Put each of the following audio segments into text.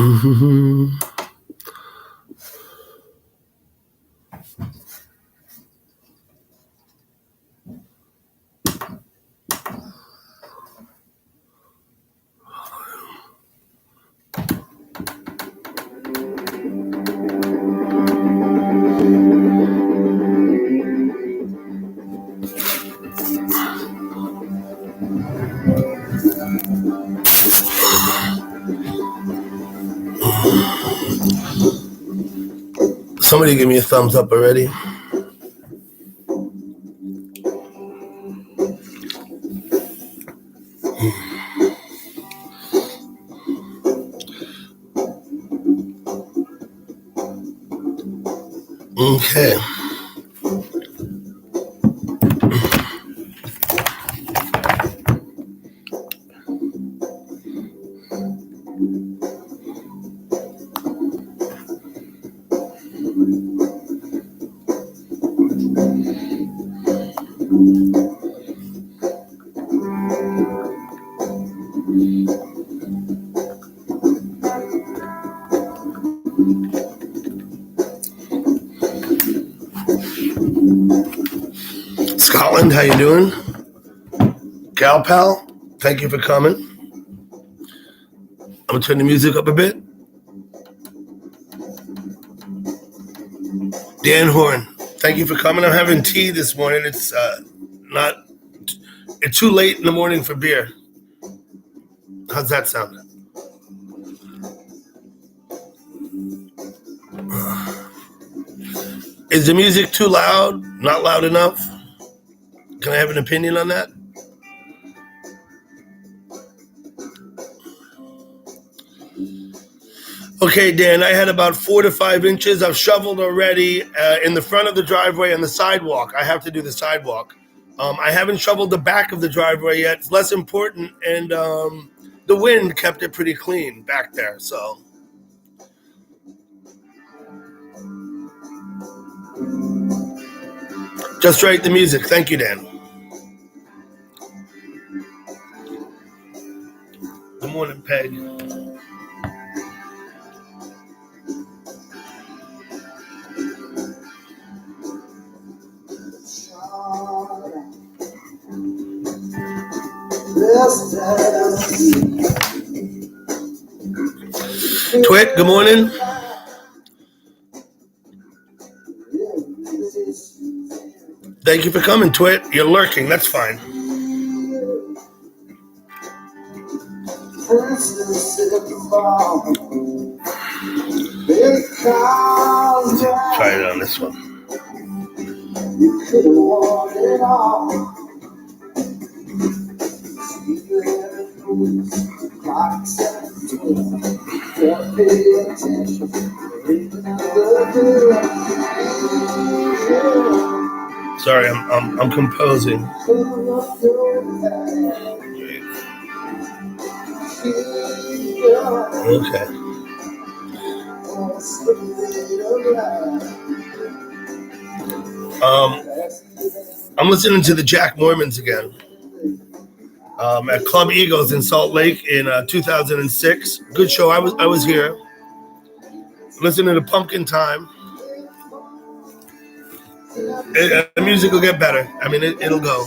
Mm-hmm. Somebody give me a thumbs up already. Okay. Scotland, how you doing? Gal Pal, thank you for coming. I'm gonna turn the music up a bit. Dan Horn, thank you for coming. I'm having tea this morning. It's too late in the morning for beer. How's that sound? Is the music too loud? Not loud enough? Can I have an opinion on that? Okay, Dan, I had about 4 to 5 inches. I've shoveled already in the front of the driveway and the sidewalk. I have to do the sidewalk. I haven't shoveled the back of the driveway yet. It's less important, and the wind kept it pretty clean back there, so. Just right, the music. Thank you, Dan. Good morning, Peg. Twit, good morning. Thank you for coming, Twit. You're lurking. That's fine. Try it on this one. You could have won it all. Sorry, I'm composing. Okay. I'm listening to the Jack Mormons again. At Club Eagles in Salt Lake in 2006. Good show. I was here. Listening to Pumpkin Time. The music will get better. I mean, it'll go.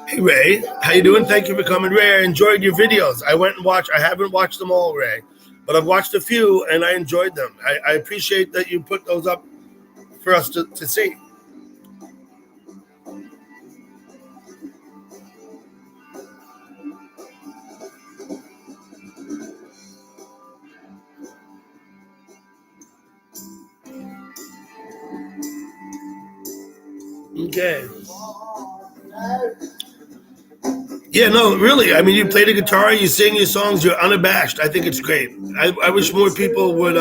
Hey, Ray. How you doing? Thank you for coming, Ray. I enjoyed your videos. I went and watched. I haven't watched them all, Ray, but I've watched a few, and I enjoyed them. I appreciate that you put those up for us to see. Okay. Yeah, no, really. I mean, you play the guitar, you sing your songs, you're unabashed. I think it's great. I wish more people would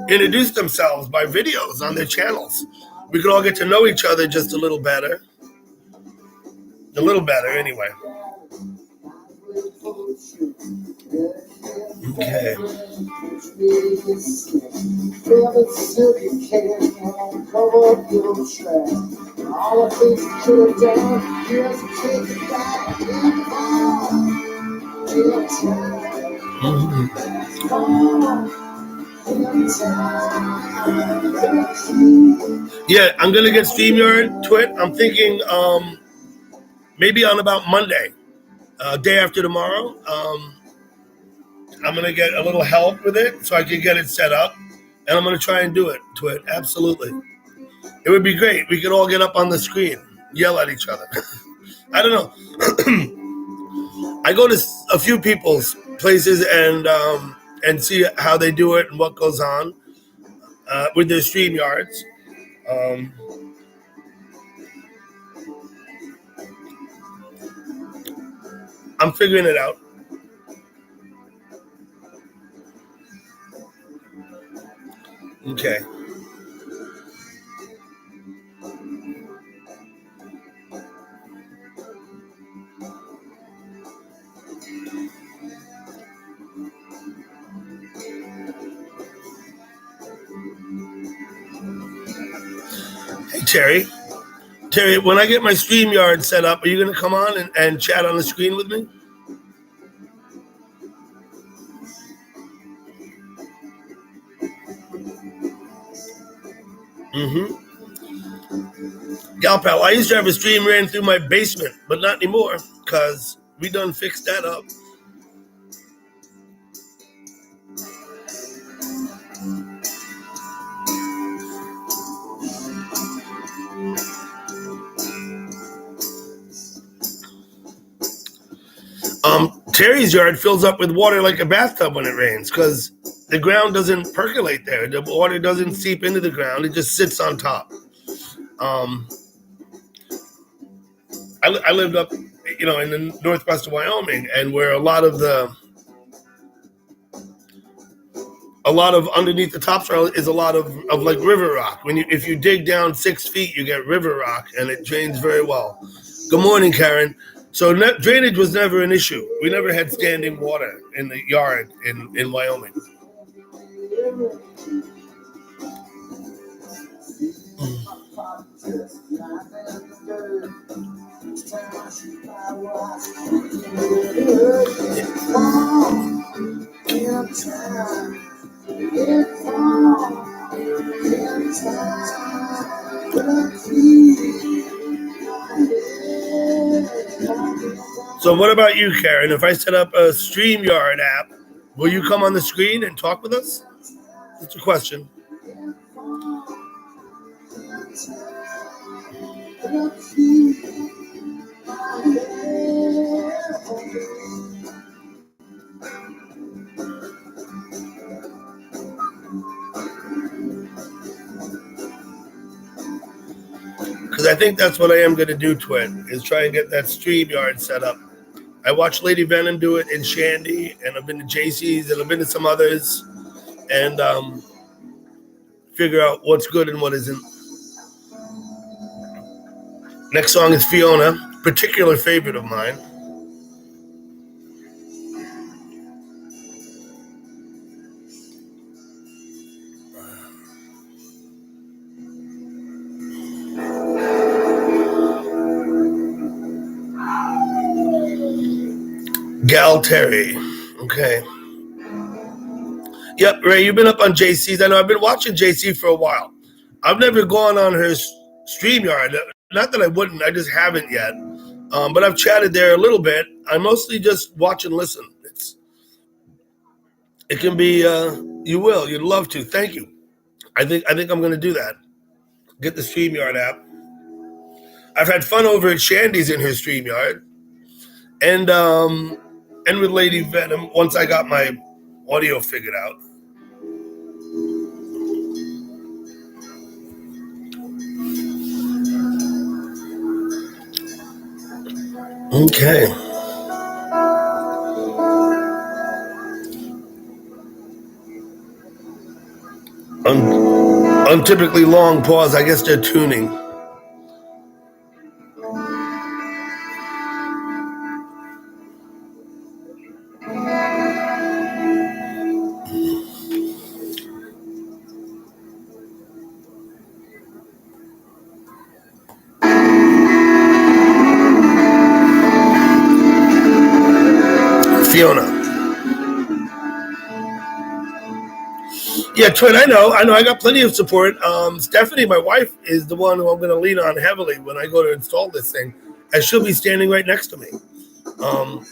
introduce themselves by videos on their channels. We could all get to know each other just a little better. A little better, anyway. Okay. Yeah, I'm gonna get StreamYard to it. I'm thinking maybe on about Monday, day after tomorrow. I'm gonna get a little help with it so I can get it set up, and I'm gonna try and do it to it. Absolutely, it would be great. We could all get up on the screen, yell at each other. I don't know. I go to a few people's places and see how they do it and what goes on with their StreamYards. Um, I'm figuring it out. Okay. Hey, Terry. Terry, when I get my StreamYard set up, are you going to come on and chat on the screen with me? Mm-hmm. Gal pal, I used to have a stream ran through my basement, but not anymore because we done fixed that up. Terry's yard fills up with water like a bathtub when it rains because the ground doesn't percolate there. The water doesn't seep into the ground. It just sits on top. I lived up, in the northwest of Wyoming, and where a lot of underneath the topsoil is a lot of like river rock. If you dig down 6 feet, you get river rock, and it drains very well. Good morning, Karen. So drainage was never an issue. We never had standing water in the yard in Wyoming. So what about you, Karen? If I set up a StreamYard app, will you come on the screen and talk with us? That's a question. Because I think that's what I am going to do to it, is try and get that StreamYard set up. I watched Lady Venom do it in Shandy, and I've been to JC's, and I've been to some others, and figure out what's good and what isn't. Next song is Fiona, particular favorite of mine. Gal Terry. Okay. Yep, Ray, you've been up on JC's. I know I've been watching JC for a while. I've never gone on her StreamYard. Not that I wouldn't, I just haven't yet. But I've chatted there a little bit. I mostly just watch and listen. It can be, you'd love to. Thank you. I think I'm going to do that. Get the StreamYard app. I've had fun over at Shandy's in her StreamYard. And with Lady Venom, once I got my audio figured out. Okay. Untypically long pause. I guess they're tuning. Fiona. Yeah, Twin, I know. I got plenty of support. Stephanie, my wife, is the one who I'm going to lean on heavily when I go to install this thing, as she'll be standing right next to me. Um,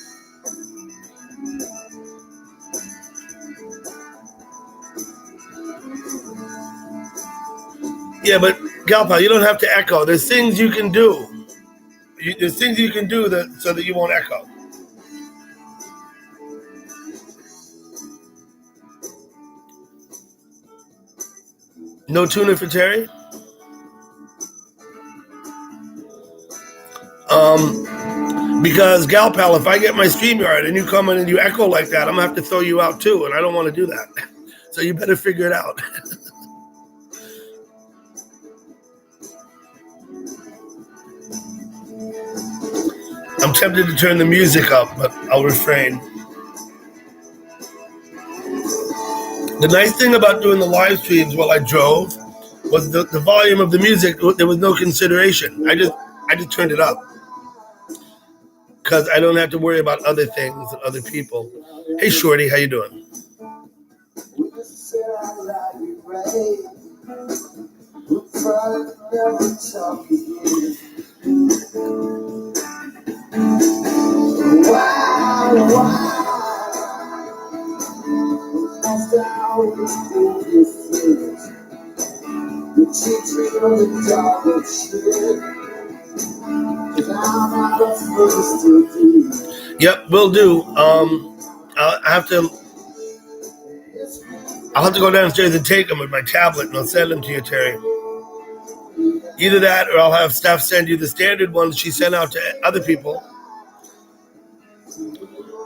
yeah, but Galpal, you don't have to echo. There's things you can do. There's things you can do so that you won't echo. No tuna for Terry? Because Galpal, if I get my StreamYard and you come in and you echo like that, I'm going to have to throw you out too, and I don't want to do that. So you better figure it out. I'm tempted to turn the music up, but I'll refrain. The nice thing about doing the live streams while I drove was the volume of the music. There was no consideration. I just turned it up because I don't have to worry about other things and other people. Hey, Shorty, how you doing? Yep, will do. I'll have to go downstairs and take them with my tablet, and I'll send them to you, Terry. Either that, or I'll have Steph send you the standard ones she sent out to other people.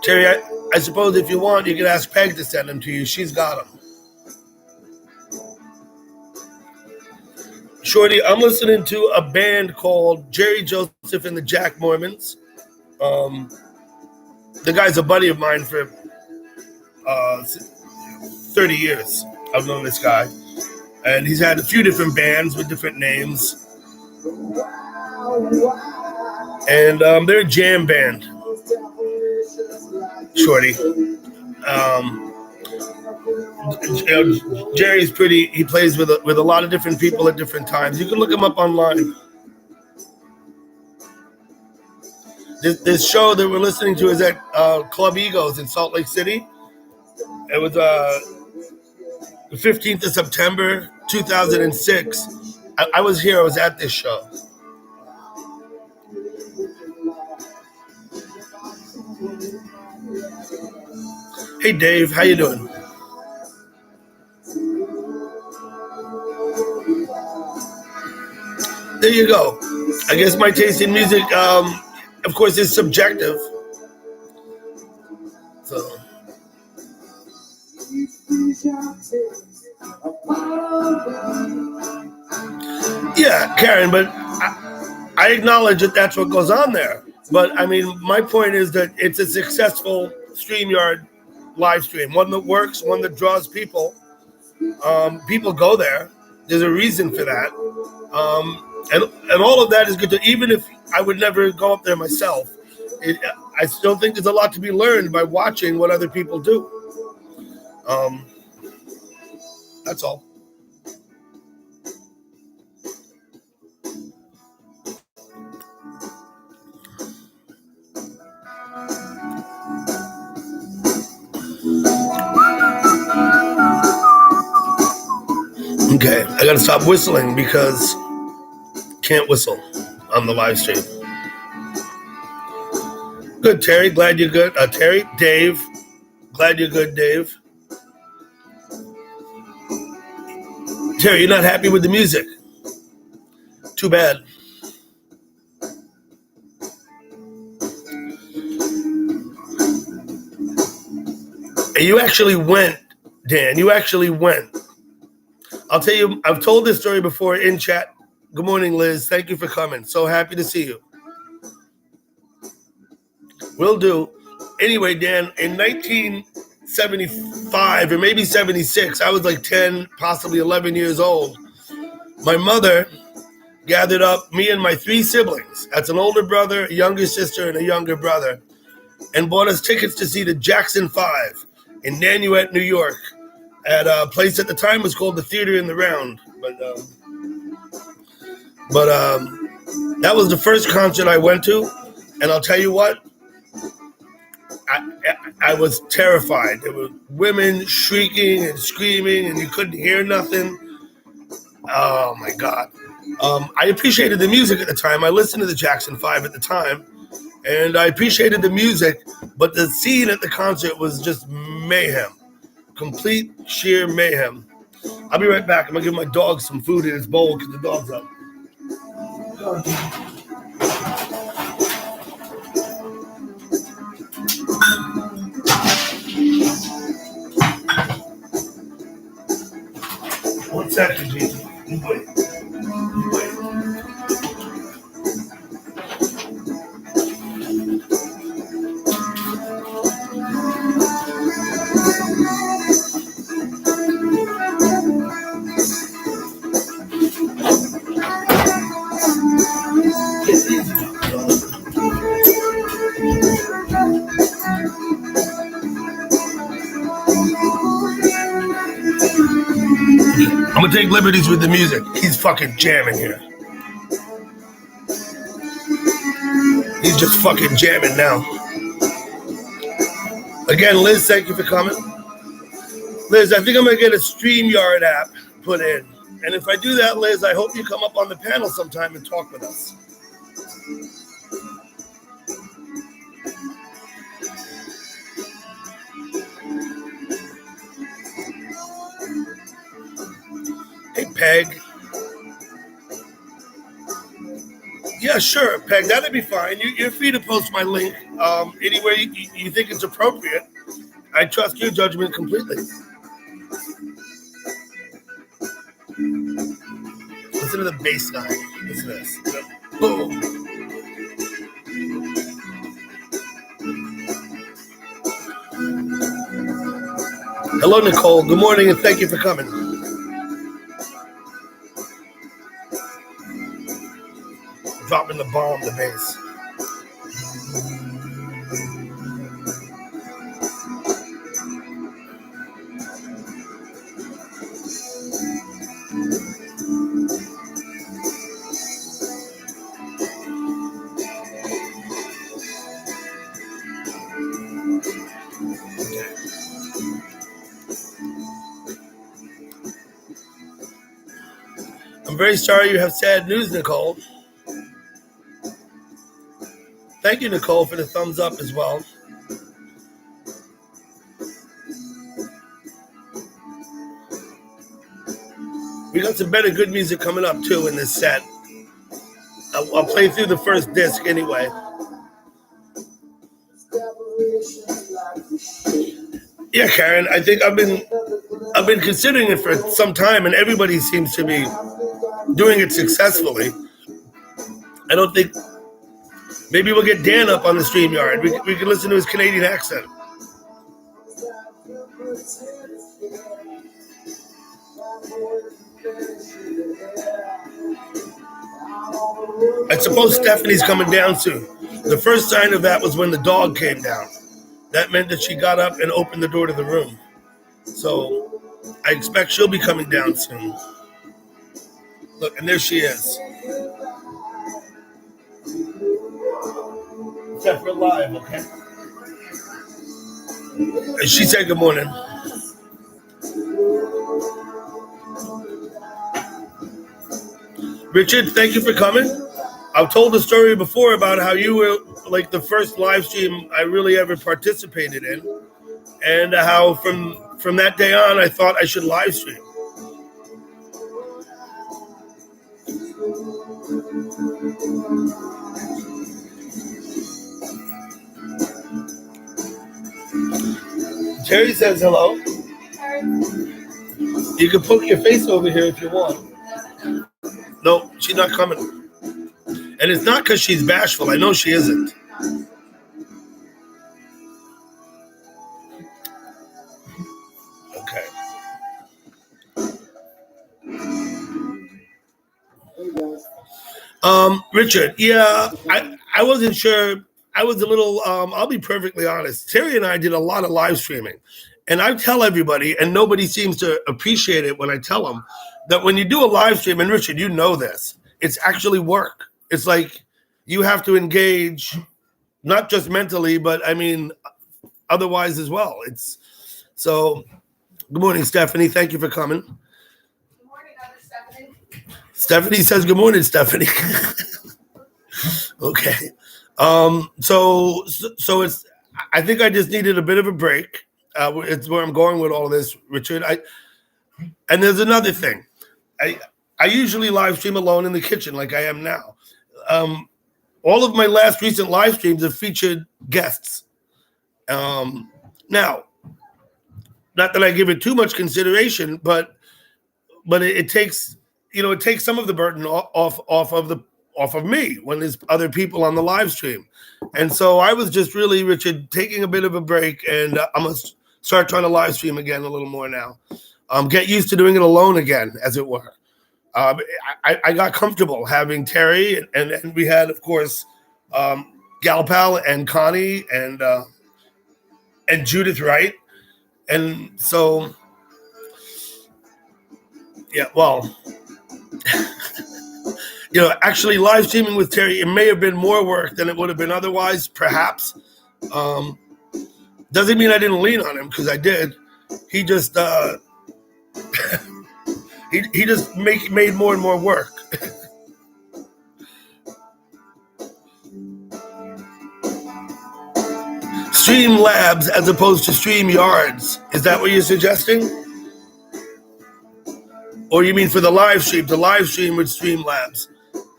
Terry, I suppose if you want, you can ask Peg to send them to you. She's got them. Shorty, I'm listening to a band called Jerry Joseph and the Jack Mormons. The guy's a buddy of mine for 30 years. I've known this guy. And he's had a few different bands with different names. And they're a jam band. Shorty. Jerry's pretty. He plays with a lot of different people at different times. You can look him up online. This show that we're listening to is at Club Egos in Salt Lake City. It was the 15th of September, 2006. I was here. I was at this show. Hey, Dave. How you doing? There you go. I guess my taste in music, of course, is subjective. So. Yeah, Karen, but I acknowledge that that's what goes on there. But, I mean, my point is that it's a successful StreamYard live stream, one that works, one that draws people. People go there. There's a reason for that. And all of that is good, even if I would never go up there myself. I still think there's a lot to be learned by watching what other people do. That's all. Okay, I gotta stop whistling because can't whistle on the live stream. Good, Terry. Glad you're good. Terry, Dave. Glad you're good, Dave. Terry, you're not happy with the music. Too bad. And you actually went, Dan. You actually went. I'll tell you, I've told this story before in chat. Good morning, Liz. Thank you for coming. So happy to see you. Will do. Anyway, Dan, in 1975 or maybe 76, I was like 10, possibly 11 years old. My mother gathered up me and my 3 siblings. That's an older brother, a younger sister, and a younger brother, and bought us tickets to see the Jackson 5 in Nanuet, New York. at a place at the time was called the Theater in the Round. But that was the first concert I went to, and I'll tell you what, I was terrified. There were women shrieking and screaming, and you couldn't hear nothing. Oh my God. I appreciated the music at the time. I listened to the Jackson 5 at the time, and I appreciated the music, but the scene at the concert was just mayhem. Complete sheer mayhem. I'll be right back. I'm going to give my dog some food in his bowl because the dog's up. One second, Jason. You wait. I'm gonna take liberties with the music. He's fucking jamming here. He's just fucking jamming now. Again, Liz, thank you for coming. Liz, I think I'm gonna get a StreamYard app put in. And if I do that, Liz, I hope you come up on the panel sometime and talk with us. Hey, Peg. Yeah, sure, Peg. That'd be fine. You're free to post my link anywhere you think it's appropriate. I trust your judgment completely. Listen to the bass line. Listen to this. Boom. Hello, Nicole. Good morning, and thank you for coming. Dropping the bomb, the bass. I'm very sorry you have sad news, Nicole. Thank you, Nicole, for the thumbs up as well. We got some better good music coming up, too, in this set. I'll play through the first disc anyway. Yeah, Karen, I think I've been considering it for some time, and everybody seems to be doing it successfully. I don't think... Maybe we'll get Dan up on the StreamYard. We can listen to his Canadian accent. I suppose Stephanie's coming down soon. The first sign of that was when the dog came down. That meant that she got up and opened the door to the room. So I expect she'll be coming down soon. Look, and there she is. Except for live, okay? And she said good morning. Richard, thank you for coming. I've told the story before about how you were like the first live stream I really ever participated in, and how from that day on I thought I should live stream. Terry says hello. You can poke your face over here if you want. No, she's not coming. And it's not because she's bashful. I know she isn't. Okay. Richard, yeah, I wasn't sure. I was a little, I'll be perfectly honest. Terry and I did a lot of live streaming. And I tell everybody, and nobody seems to appreciate it when I tell them, that when you do a live stream, and Richard, you know this, it's actually work. It's like you have to engage, not just mentally, but I mean, otherwise as well. It's so. Good morning, Stephanie. Thank you for coming. Good morning, other Stephanie. Stephanie says, "Good morning, Stephanie." Okay. So it's. I think I just needed a bit of a break. It's where I'm going with all of this, Richard. And there's another thing. I usually live stream alone in the kitchen like I am now. All of my last recent live streams have featured guests. Now, not that I give it too much consideration, but it takes some of the burden off of me when there's other people on the live stream. And so I was just really, Richard, taking a bit of a break, and I'm going to start trying to live stream again a little more now. Get used to doing it alone again, as it were. I got comfortable having Terry, and we had, of course, Galpal and Connie and Judith Wright. And so, yeah, well, actually live streaming with Terry, it may have been more work than it would have been otherwise, perhaps. Doesn't mean I didn't lean on him, because I did. He just he just made more and more work. Stream Labs as opposed to Stream Yards. Is that what you're suggesting? Or you mean for the live stream with Stream Labs?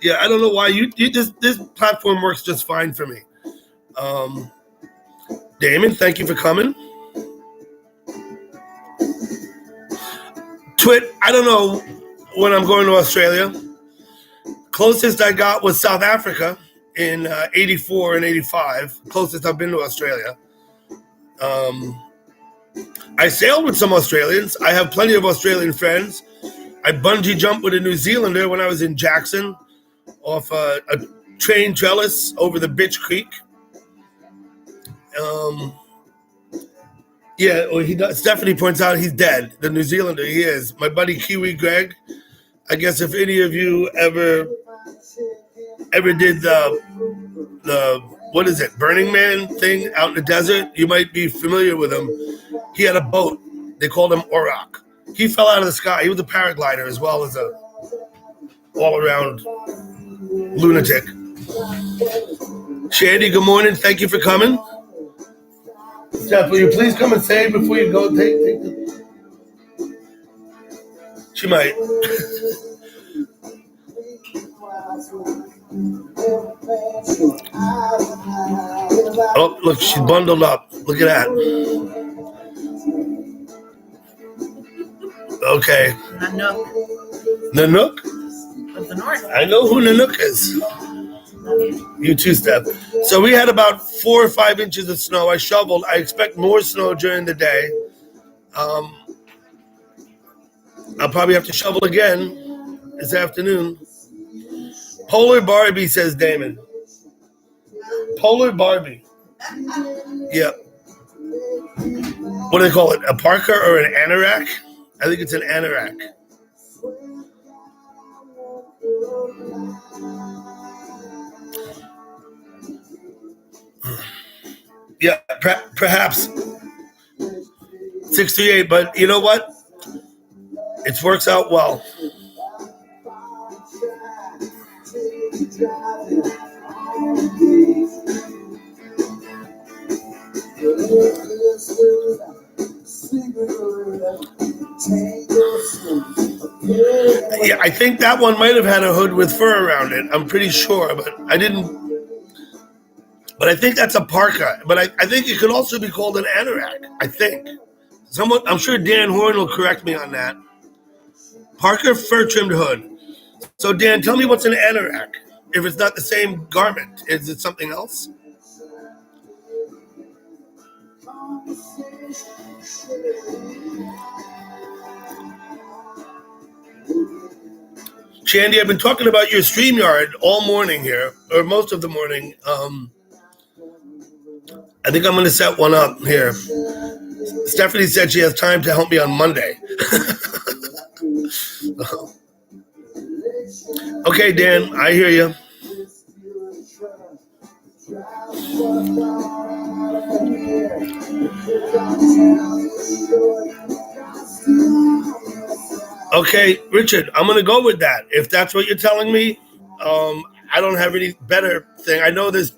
Yeah, I don't know why this platform works just fine for me. Damon, thank you for coming. Twit, I don't know when I'm going to Australia. Closest I got was South Africa in 84 and 85. Closest I've been to Australia. I sailed with some Australians. I have plenty of Australian friends. I bungee jumped with a New Zealander when I was in Jackson off a train trellis over the Bitch Creek. Yeah, well, Stephanie points out he's dead. The New Zealander, he is. My buddy Kiwi Greg. I guess if any of you ever did the what is it, Burning Man thing out in the desert, you might be familiar with him. He had a boat. They called him Auroch. He fell out of the sky. He was a paraglider as well as a all-around lunatic. Shandy, good morning. Thank you for coming. Steph, will you please come and say before you go? Take the... She might. Oh, look, she's bundled up. Look at that. Okay. Nanook? Of the north. I know who Nanook is. You too, Steph. So we had about 4 or 5 inches of snow. I shoveled. I expect more snow during the day. I'll probably have to shovel again this afternoon. Polar Barbie, says Damon. Polar Barbie. Yep. What do they call it? A parka or an anorak? I think it's an anorak. Yeah, perhaps 68, but you know what? It works out well. Yeah, I think that one might have had a hood with fur around it. I'm pretty sure, but I didn't. But I think that's a parka. But I think it could also be called an anorak. I think. I'm sure Dan Horn will correct me on that. Parka fur-trimmed hood. So Dan, tell me what's an anorak. If it's not the same garment, is it something else? Shandy, I've been talking about your StreamYard all morning here, or most of the morning. I think I'm going to set one up here. Stephanie said she has time to help me on Monday. Okay, Dan, I hear you. Okay, Richard, I'm going to go with that. If that's what you're telling me, I don't have any better thing. I know there's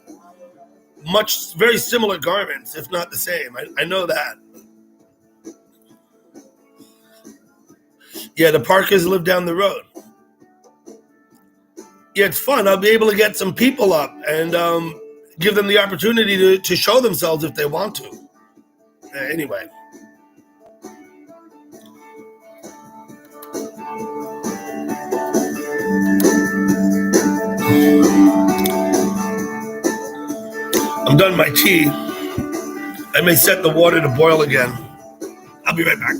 very similar garments, if not the same. I know that. Yeah, the Parkers live down the road. Yeah, it's fun. I'll be able to get some people up and give them the opportunity to show themselves if they want to. Anyway. I'm done my tea. I may set the water to boil again. I'll be right back.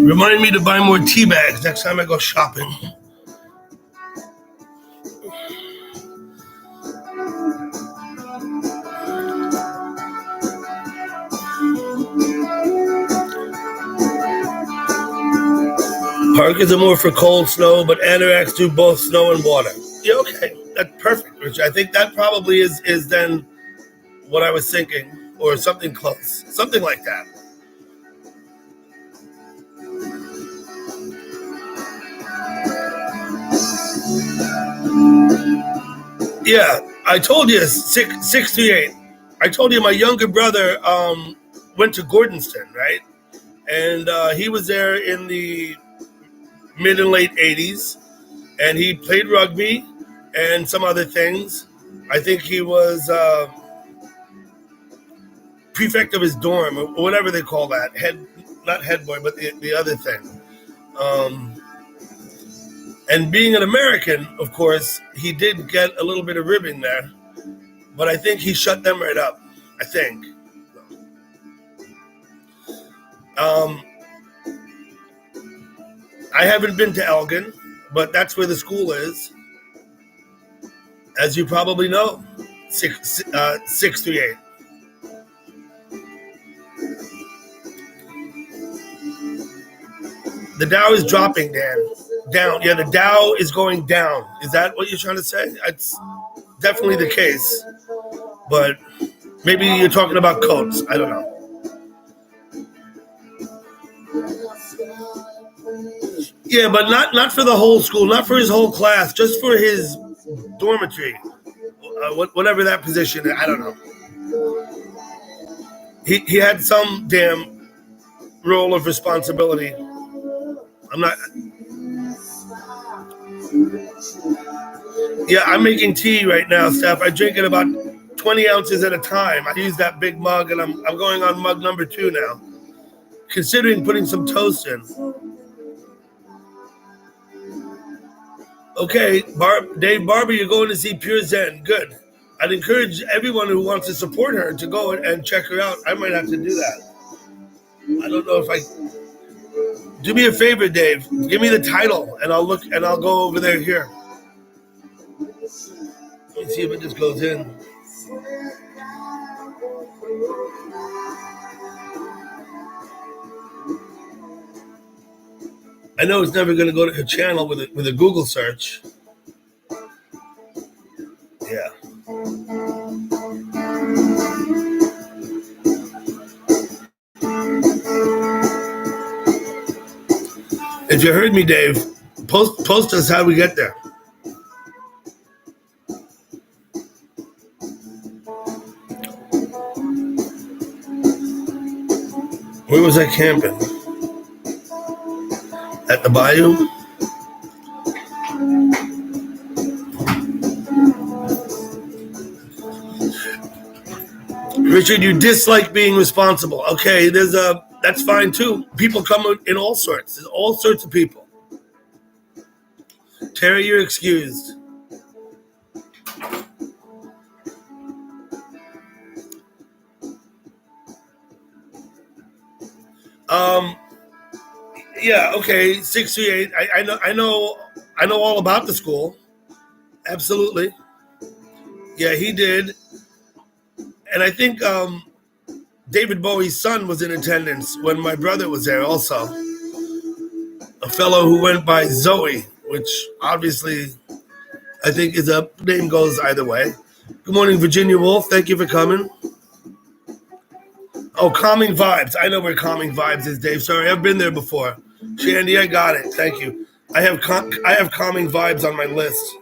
Remind me to buy more tea bags next time I go shopping. Parkers are more for cold snow, but anoraks do both snow and water. Yeah, okay. That's perfect, Rich. I think that probably is then what I was thinking, or something close. Something like that. Yeah, I told you 638. I told you my younger brother went to Gordonston, right? And he was there in the mid and late 80s, and he played rugby and some other things. I think he was prefect of his dorm, or whatever they call that. Not head boy, but the other thing. And being an American, of course, he did get a little bit of ribbing there, but I think he shut them right up. I think. I haven't been to Elgin, but that's where the school is, as you probably know. 638. The Dow is dropping, Dan. Down. Yeah, the Dow is going down. Is that what you're trying to say? It's definitely the case. But maybe you're talking about coats. I don't know. Yeah, but not for the whole school, not for his whole class, just for his dormitory. Whatever that position is, I don't know. He had some damn role of responsibility. I'm not. Yeah, I'm making tea right now, Steph. I drink it about 20 ounces at a time. I use that big mug, and I'm going on mug number 2 now. Considering putting some toast in. Okay, Dave Barber, you're going to see Pure Zen. Good. I'd encourage everyone who wants to support her to go and check her out. I might have to do that. I don't know if I... Do me a favor, Dave. Give me the title, and I'll look, and I'll go over there here. Let me see if it just goes in. I know it's never going to go to her channel with a Google search. Yeah. If you heard me, Dave, post us how we get there. Where was I camping? At the bayou? Richard, you dislike being responsible. Okay, that's fine too. People come in all sorts. There's all sorts of people. Terry, you're excused. Yeah, okay, 638. I know all about the school. Absolutely. Yeah, he did. And I think David Bowie's son was in attendance when my brother was there also. A fellow who went by Zoe, which obviously I think is a name goes either way. Good morning, Virginia Woolf. Thank you for coming. Oh, Calming Vibes. I know where Calming Vibes is, Dave. Sorry, I've been there before. Shandy, I got it. Thank you. I have Calming Vibes on my list.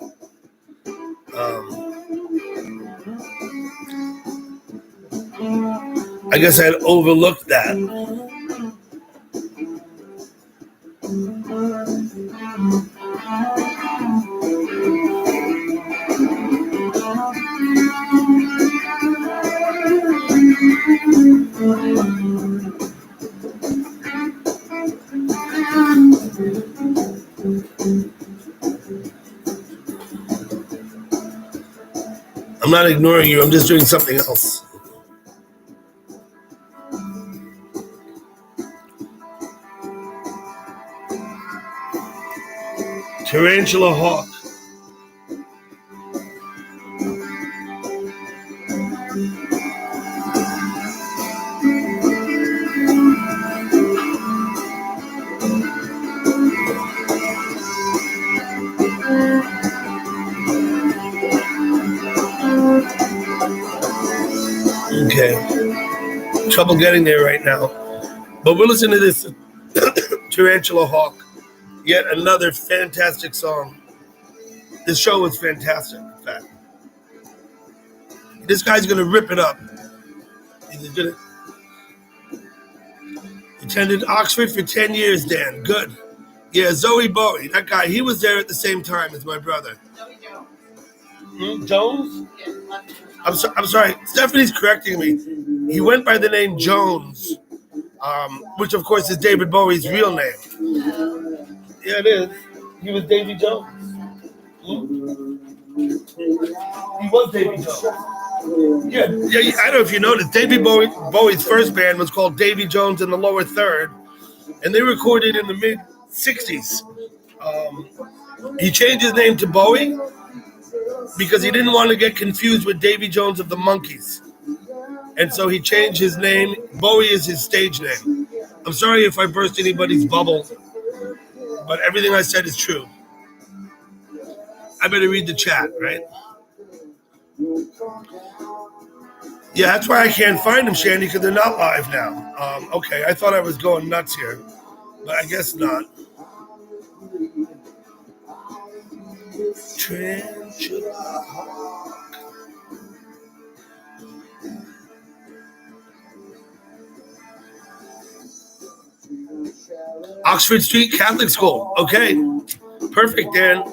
I guess I had overlooked that. I'm not ignoring you. I'm just doing something else. Tarantula Hawk. Okay. Trouble getting there right now. But we'll listen to this Tarantula Hawk. Yet another fantastic song. This show was fantastic, in fact. This guy's going to rip it up. He's gonna... Attended Oxford for 10 years, Dan. Good. Yeah, Zoe Bowie, that guy, he was there at the same time as my brother. Zoe Jones. Jones? Yeah, I'm sorry. Stephanie's correcting me. He went by the name Jones, which, of course, is David Bowie's real name. Yeah, it is. He was Davy Jones. He was Davy Jones. Yeah, I don't know if you noticed. David Bowie's first band was called Davy Jones and the Lower Third, and they recorded in the mid-'60s. He changed his name to Bowie because he didn't want to get confused with Davy Jones of the Monkees. And so he changed his name. Bowie is his stage name. I'm sorry if I burst anybody's bubble, but everything I said is true. I better read the chat, right? Yeah, that's why I can't find them, Shandy, because they're not live now. Okay, I thought I was going nuts here, but I guess not. Tarantula Hawk. Oxford Street Catholic School. Okay, perfect, Dan.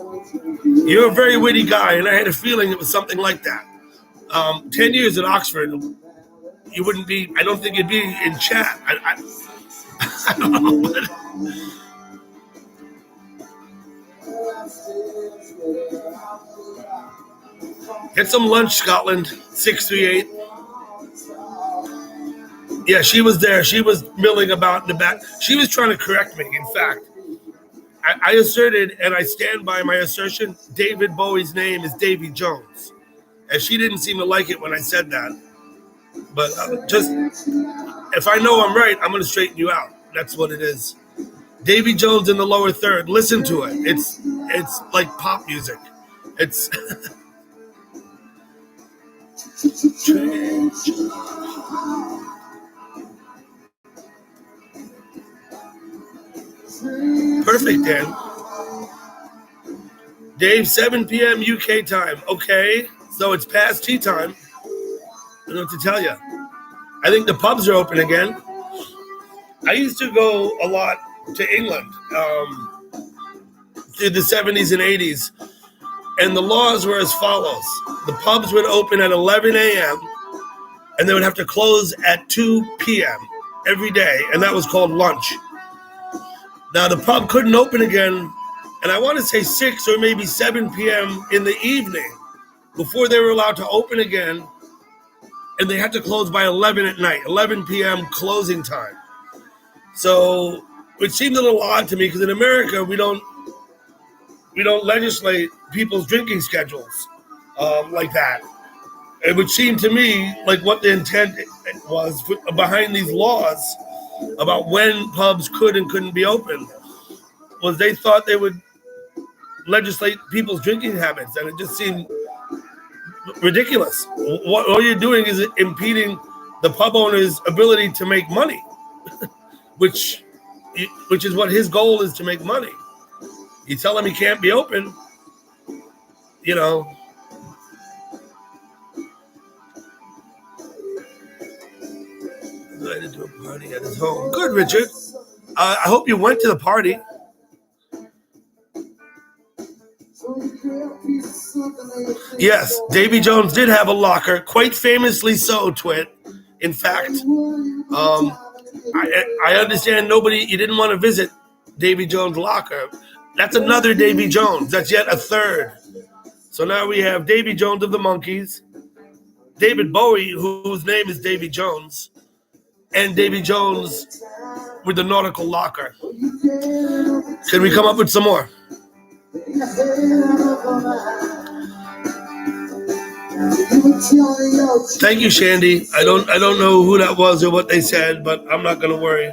You're a very witty guy, and I had a feeling it was something like that. 10 years at Oxford, you wouldn't be, I don't think you'd be in chat. I don't know. Get some lunch, Scotland. 638. Yeah, she was there. She was milling about in the back. She was trying to correct me, in fact. I asserted, and I stand by my assertion, David Bowie's name is Davy Jones. And she didn't seem to like it when I said that. But just, if I know I'm right, I'm going to straighten you out. That's what it is. Davy Jones in the Lower Third. Listen to it. It's like pop music. It's... Perfect, Dan. Dave, 7 p.m. UK time. Okay, so it's past tea time. I don't know what to tell you. I think the pubs are open again. I used to go a lot to England through the 70s and 80s, and the laws were as follows. The pubs would open at 11 a.m., and they would have to close at 2 p.m. every day, and that was called lunch. Now, the pub couldn't open again, and I want to say 6 or maybe 7 p.m. in the evening before they were allowed to open again, and they had to close by 11 at night, 11 p.m. closing time. So, it seemed a little odd to me because in America, we don't legislate people's drinking schedules like that. It would seem to me like what the intent was behind these laws about when pubs could and couldn't be open was they thought they would legislate people's drinking habits, and it just seemed ridiculous. What all you're doing is impeding the pub owner's ability to make money, which is what his goal is, to make money. You tell him he can't be open, you know. Invited to a party at his home. Good, Richard. I hope you went to the party. Yes, Davy Jones did have a locker, quite famously so, Twit. In fact, I understand you didn't want to visit Davy Jones' locker. That's another Davy Jones. That's yet a third. So now we have Davy Jones of the Monkees, David Bowie, whose name is Davy Jones, and Davy Jones with the nautical locker. Can we come up with some more? Thank you, Shandy. I don't know who that was or what they said, but I'm not going to worry.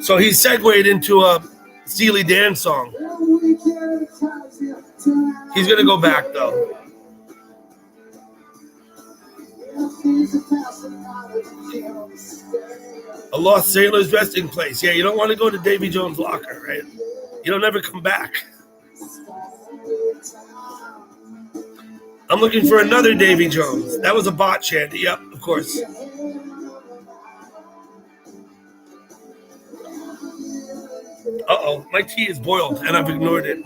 So he segued into a Steely Dan song. He's going to go back, though. A lost sailor's resting place. Yeah, you don't want to go to Davy Jones' locker, right? You don't ever come back. I'm looking for another Davy Jones. That was a bot, Shandy. Yep, of course. Uh-oh, my tea is boiled, and I've ignored it.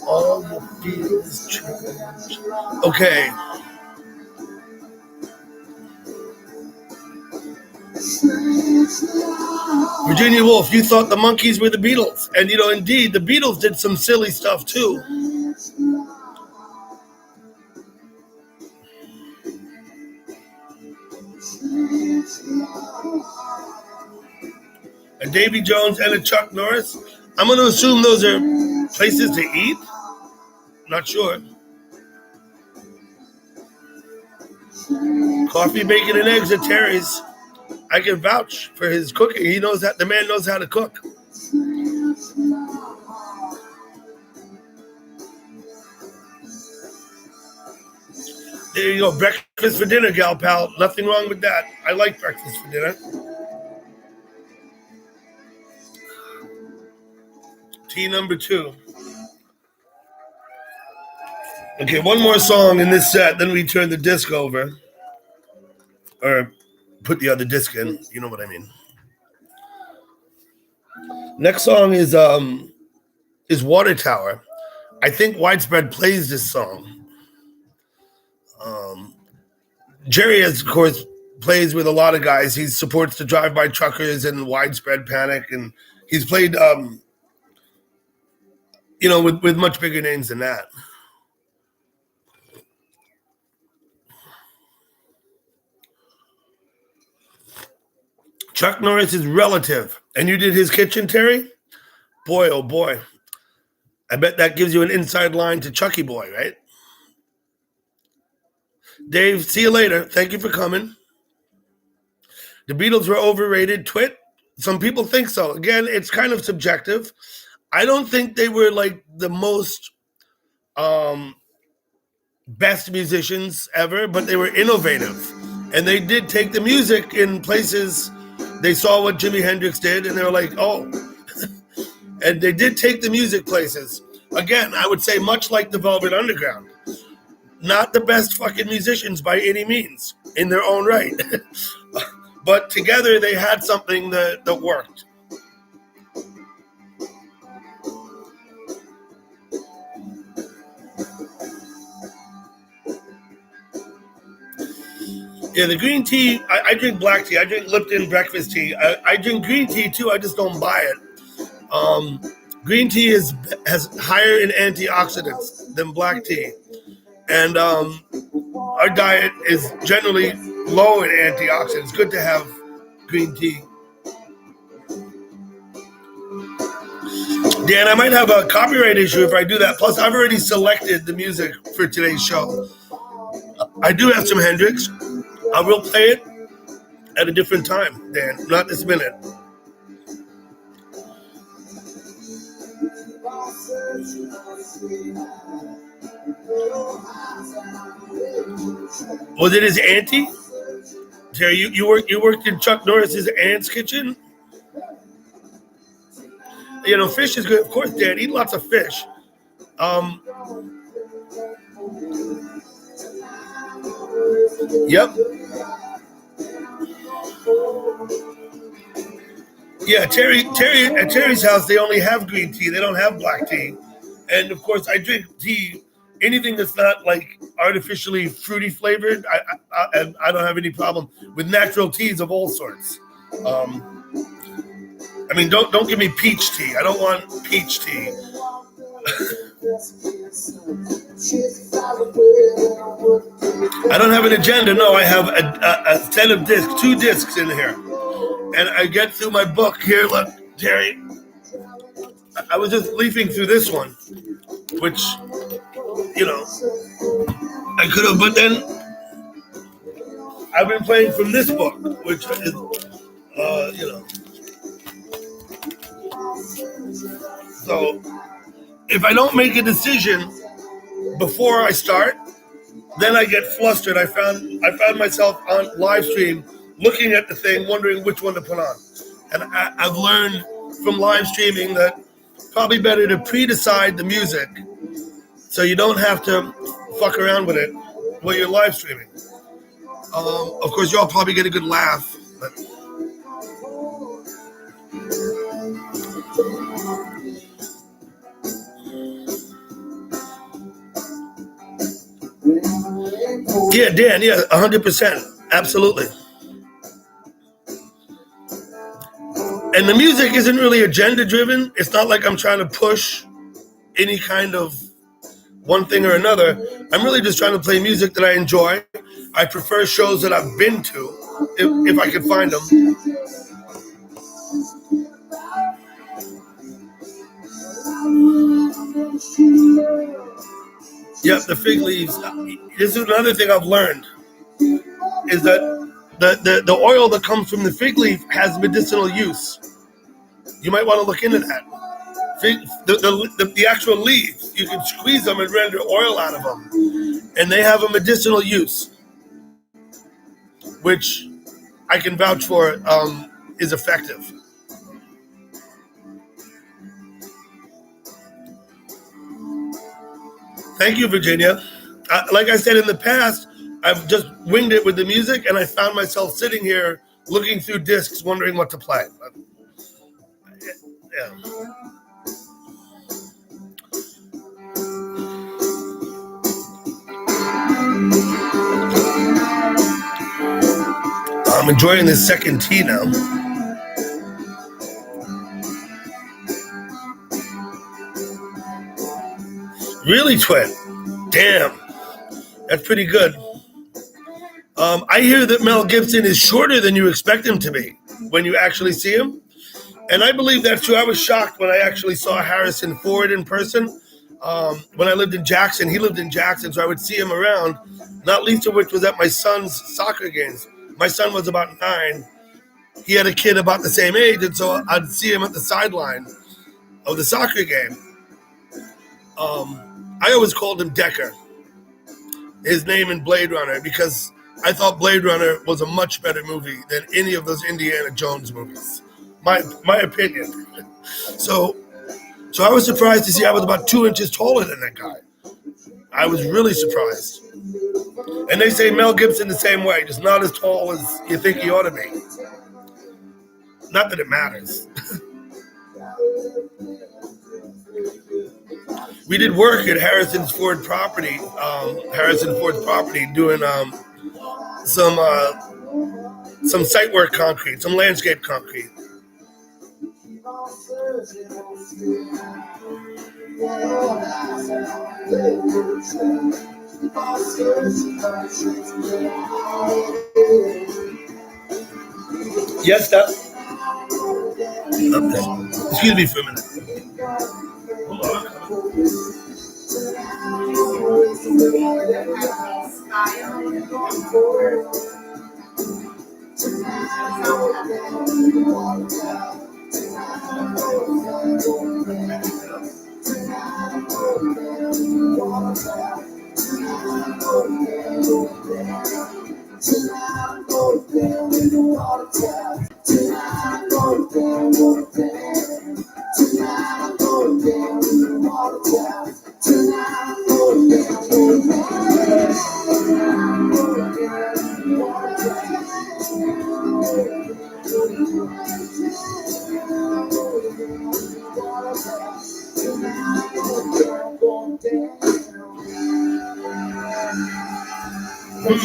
All the Beatles church. Okay. Virginia Woolf, you thought the Monkees were the Beatles. And, indeed, the Beatles did some silly stuff, too. A Davy Jones and a Chuck Norris. I'm going to assume those are places to eat. Not sure. Coffee, bacon, and eggs at Terry's. I can vouch for his cooking. The man knows how to cook. There you go. Breakfast for dinner, gal pal. Nothing wrong with that. I like breakfast for dinner. Tea number 2. Okay, one more song in this set, then we turn the disc over. Or put the other disc in. You know what I mean. Next song is Water Tower. I think Widespread plays this song. Jerry, has, of course, plays with a lot of guys. He supports the Drive-By Truckers and Widespread Panic, and he's played, with much bigger names than that. Chuck Norris is relative, and you did his kitchen, Terry? Boy, oh boy. I bet that gives you an inside line to Chucky Boy, right? Dave, see you later. Thank you for coming. The Beatles were overrated. Twit? Some people think so. Again, it's kind of subjective. I don't think they were like the most best musicians ever, but they were innovative. And they did take the music in places. They saw what Jimi Hendrix did, and they were like, oh. And they did take the music places. Again, I would say much like the Velvet Underground. Not the best fucking musicians by any means in their own right. But together they had something that worked. Yeah, the green tea, I drink black tea. I drink Lipton breakfast tea. I drink green tea too. I just don't buy it. Green tea has higher in antioxidants than black tea. And our diet is generally low in antioxidants. It's good to have green tea. Dan, I might have a copyright issue if I do that. Plus, I've already selected the music for today's show. I do have some Hendrix. I will play it at a different time, Dan, not this minute. Was it his auntie? Terry, you worked in Chuck Norris's aunt's kitchen? Fish is good. Of course, Dan, eat lots of fish. Yep. Yeah, at Terry's house, they only have green tea. They don't have black tea. And of course, I drink tea. Anything that's not like artificially fruity flavored, I don't have any problem with natural teas of all sorts. Don't give me peach tea. I don't want peach tea. I don't have an agenda. No, I have a set of discs, 2 discs in here. And I get through my book here. Look, Terry, I was just leafing through this one, which, I could have, but then I've been playing from this book, which is, So if I don't make a decision before I start, then I get flustered. I found myself on live stream looking at the thing, wondering which one to put on. And I've learned from live streaming that probably better to pre-decide the music so you don't have to fuck around with it while you're live streaming. Of course, you all probably get a good laugh. But yeah, Dan, 100%. Absolutely. And the music isn't really agenda driven. It's not like I'm trying to push any kind of one thing or another. I'm really just trying to play music that I enjoy. I prefer shows that I've been to, if I can find them. Yep, the fig leaves. This is another thing I've learned, is that the oil that comes from the fig leaf has medicinal use. You might want to look into that. The actual leaves, you can squeeze them and render oil out of them. And they have a medicinal use, which I can vouch for is effective. Thank you, Virginia. Like I said in the past, I've just winged it with the music, and I found myself sitting here looking through discs, wondering what to play. Yeah. I'm enjoying this second tea now. Really, Twin? Damn. That's pretty good. I hear that Mel Gibson is shorter than you expect him to be when you actually see him. And I believe that's true. I was shocked when I actually saw Harrison Ford in person. When I lived in Jackson, he lived in Jackson, so I would see him around, not least of which was at my son's soccer games. My son was about 9. He had a kid about the same age, and so I'd see him at the sideline of the soccer game. I always called him Decker, his name in Blade Runner, because I thought Blade Runner was a much better movie than any of those Indiana Jones movies. My opinion. So I was surprised to see I was about 2 inches taller than that guy. I was really surprised. And they say Mel Gibson the same way, just not as tall as you think he ought to be. Not that it matters. We did work at Harrison Ford's property, doing some site work concrete, some landscape concrete. Yes, that. Okay. Excuse me for a minute. Hold on.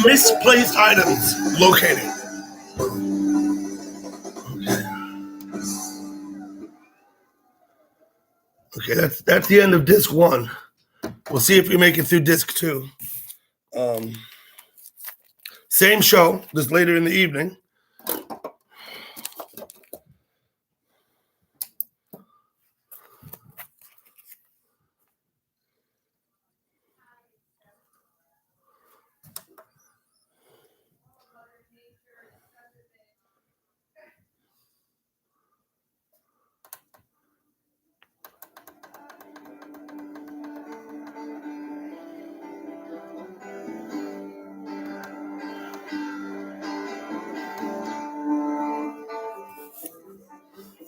Misplaced items located. Okay, that's the end of disc 1. We'll see if we make it through disc 2. Same show, just later in the evening.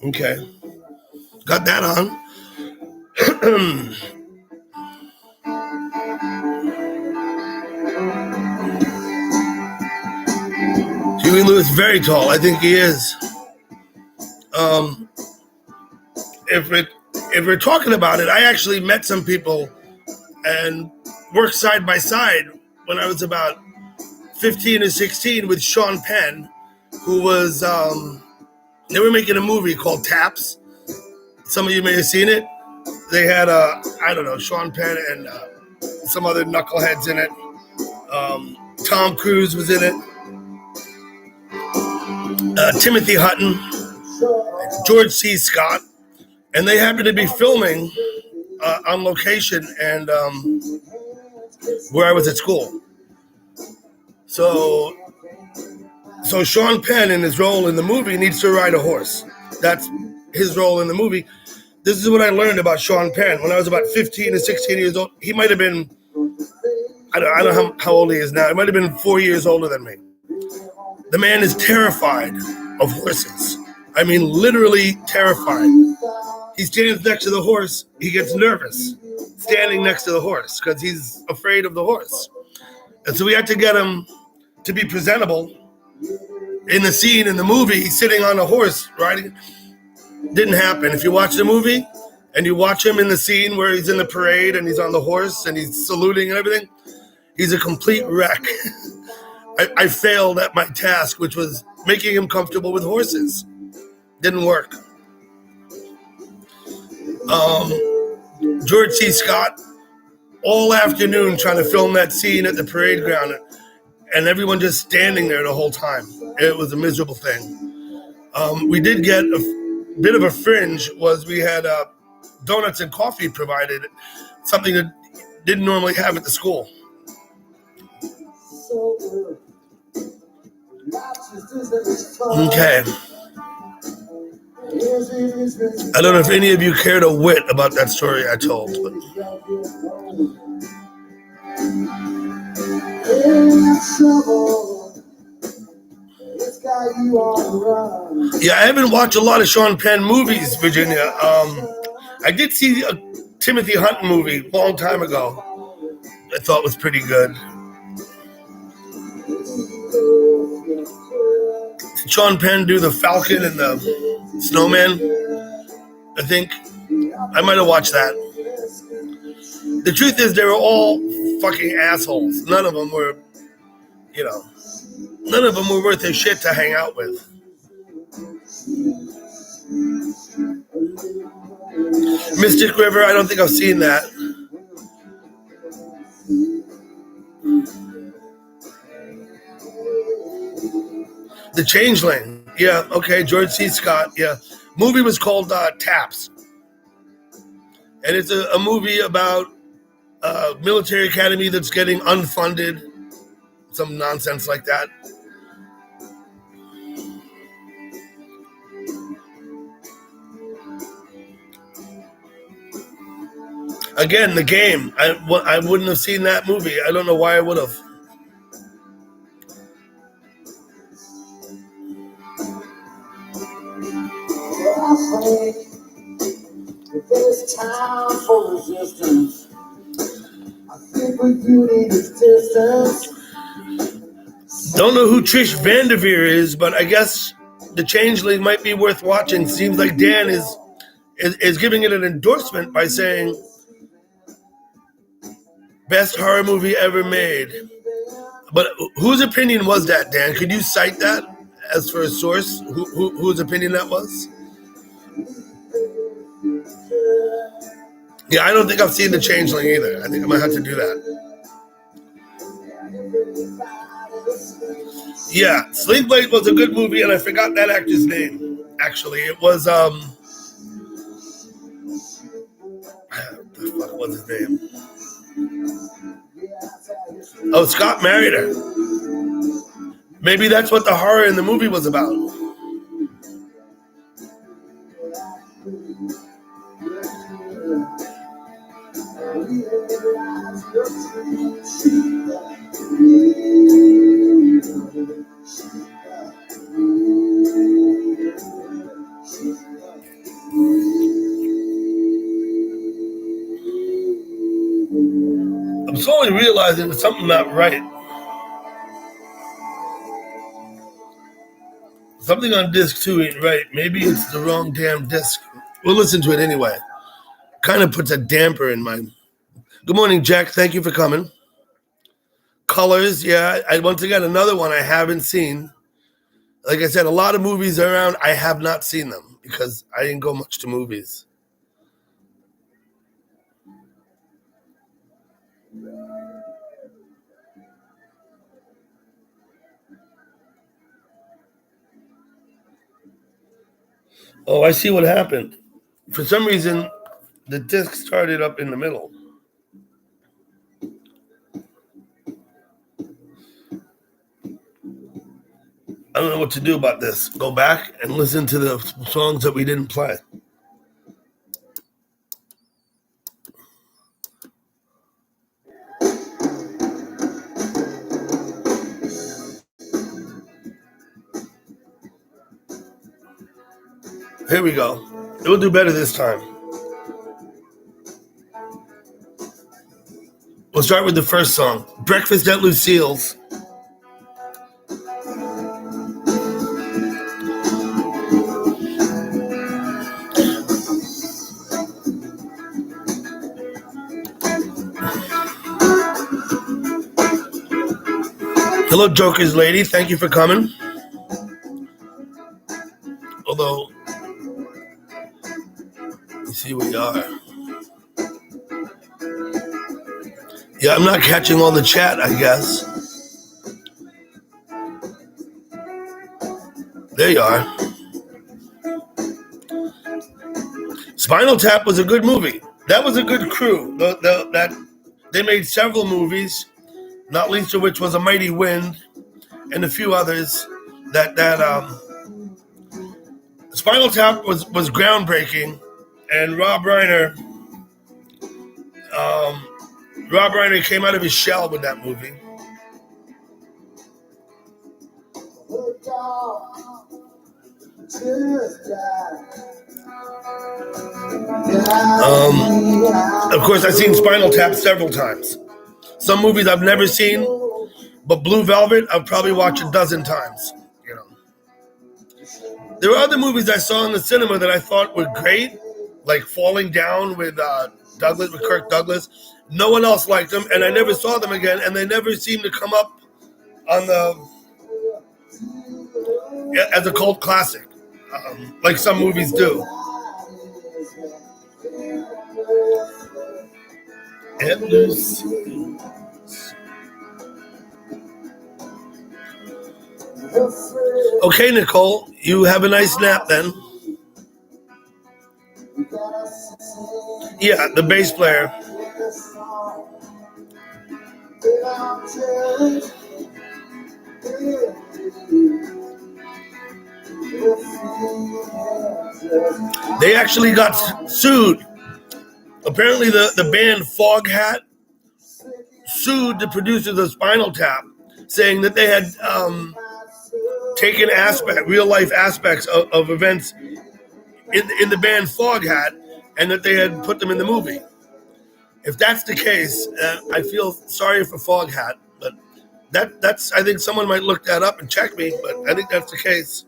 Okay, got that on. Huey Lewis, very tall. I think he is. If we're talking about it, I actually met some people and worked side by side when I was about 15 or 16 with Sean Penn, who was, they were making a movie called Taps. Some of you may have seen it. They had, Sean Penn and some other knuckleheads in it. Tom Cruise was in it. Timothy Hutton, George C. Scott. And they happened to be filming on location and where I was at school. So Sean Penn, in his role in the movie, needs to ride a horse. That's his role in the movie. This is what I learned about Sean Penn. When I was about 15 or 16 years old, he might have been, I don't know how old he is now. He might have been 4 years older than me. The man is terrified of horses. I mean, literally terrified. He stands next to the horse. He gets nervous standing next to the horse because he's afraid of the horse. And so we had to get him to be presentable in the scene in the movie. He's sitting on a horse riding. Didn't happen. If you watch the movie and you watch him in the scene where he's in the parade and he's on the horse and he's saluting and everything, He's a complete wreck. I failed at my task, which was making him comfortable with horses. Didn't work. George C. Scott, all afternoon trying to film that scene at the parade ground, and everyone just standing there the whole time. It was a miserable thing. We did get a bit of a fringe. Was we had donuts and coffee provided, something that didn't normally have at the school. Okay. I don't know if any of you cared a whit about that story I told. But... Yeah, I haven't watched a lot of Sean Penn movies, Virginia. I did see a Timothy Hunt movie a long time ago. I thought was pretty good. Did Sean Penn do the Falcon and the Snowman? I think I might have watched that. The truth is, they were all fucking assholes. None of them were, none of them were worth their shit to hang out with. Mystic River, I don't think I've seen that. The Changeling, yeah, okay, George C. Scott, yeah. Movie was called Taps. And it's a movie about a military academy that's getting unfunded, some nonsense like that. Again, The Game. I wouldn't have seen that movie. I don't know why I would have. If there's time for resistance, I think we do need this distance. Don't know who Trish Vanderveer is, but I guess The Changeling might be worth watching. Seems like Dan is giving it an endorsement by saying best horror movie ever made. But whose opinion was that, Dan? Could you cite that as for a source? Whose opinion that was? Yeah, I don't think I've seen The Changeling either. I think I might have to do that. Yeah, Sleep Late was a good movie, and I forgot that actor's name. Actually, it was what the fuck was his name? Oh, Scott married her. Maybe that's what the horror in the movie was about. I'm slowly realizing there's something not right. Something on disc 2 ain't right. Maybe it's the wrong damn disc. We'll listen to it anyway. Kind of puts a damper in my... Good morning, Jack. Thank you for coming. Colors, yeah. Once again, another one I haven't seen. Like I said, a lot of movies around, I have not seen them because I didn't go much to movies. Oh, I see what happened. For some reason, the disc started up in the middle. I don't know what to do about this. Go back and listen to the songs that we didn't play. Here we go. It will do better this time. We'll start with the first song, Breakfast at Lucille's. Hello, Joker's lady. Thank you for coming. Although, you see, we are. Yeah, I'm not catching all the chat, I guess. There you are. Spinal Tap was a good movie. That was a good crew. That they made several movies, not least of which was A Mighty Wind, and a few others. That Spinal Tap was groundbreaking, and Rob Reiner came out of his shell with that movie. Of course, I've seen Spinal Tap several times. Some movies I've never seen, but Blue Velvet I've probably watched a dozen times. You know, there were other movies I saw in the cinema that I thought were great, like Falling Down with Kirk Douglas. No one else liked them, and I never saw them again, and they never seemed to come up on as a cult classic, like some movies do. Okay, Nicole, you have a nice nap then. Yeah, the bass player. They actually got sued. Apparently the band Foghat sued the producers of Spinal Tap, saying that they had taken real life aspects of events in the band Foghat, and that they had put them in the movie. If that's the case, I feel sorry for Foghat, but that's I think someone might look that up and check me, but I think that's the case.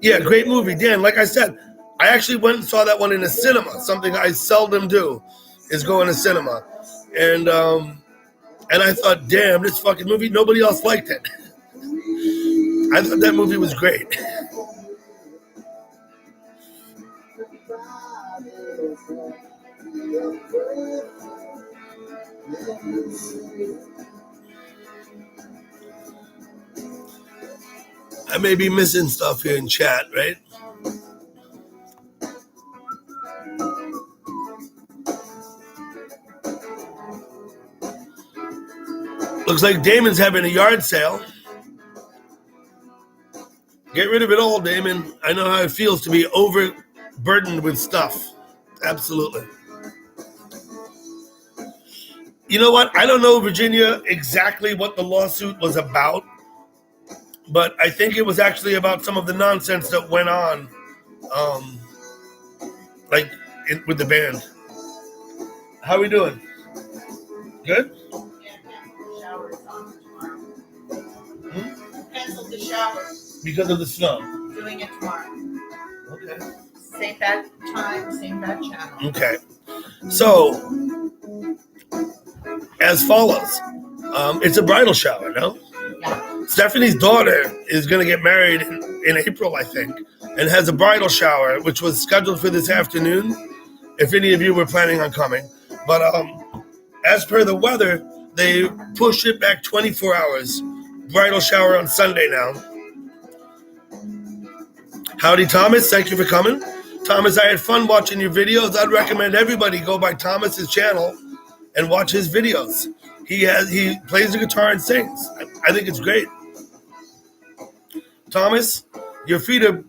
Yeah, great movie, Dan. Like I said, I actually went and saw that one in a cinema. Something I seldom do is go in a cinema, and I thought, damn, this fucking movie. Nobody else liked it. I thought that movie was great. I may be missing stuff here in chat, right? Looks like Damon's having a yard sale. Get rid of it all, Damon. I know how it feels to be overburdened with stuff. Absolutely. You know what? I don't know, Virginia, exactly what the lawsuit was about, but I think it was actually about some of the nonsense that went on, with the band. How are we doing? Good? Canceled the shower. Because of the snow. Doing it tomorrow. Okay. Same bad time, same bad channel. Okay. So, as follows. It's a bridal shower, no? Yeah. Stephanie's daughter is going to get married in April, I think, and has a bridal shower, which was scheduled for this afternoon, if any of you were planning on coming. But as per the weather, they pushed it back 24 hours. Bridal shower on Sunday now. Howdy, Thomas. Thank you for coming. Thomas, I had fun watching your videos. I'd recommend everybody go by Thomas's channel and watch his videos. He plays the guitar and sings. I think it's great. Thomas, you're free to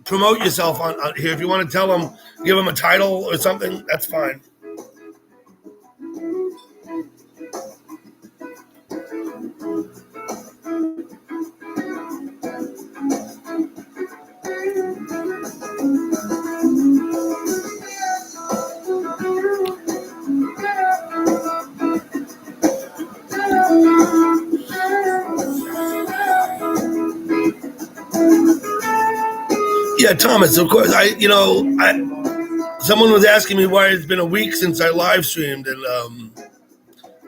promote yourself on here. If you want to tell him, give him a title or something, that's fine. Yeah, Thomas, of course. Someone was asking me why it's been a week since I live streamed, and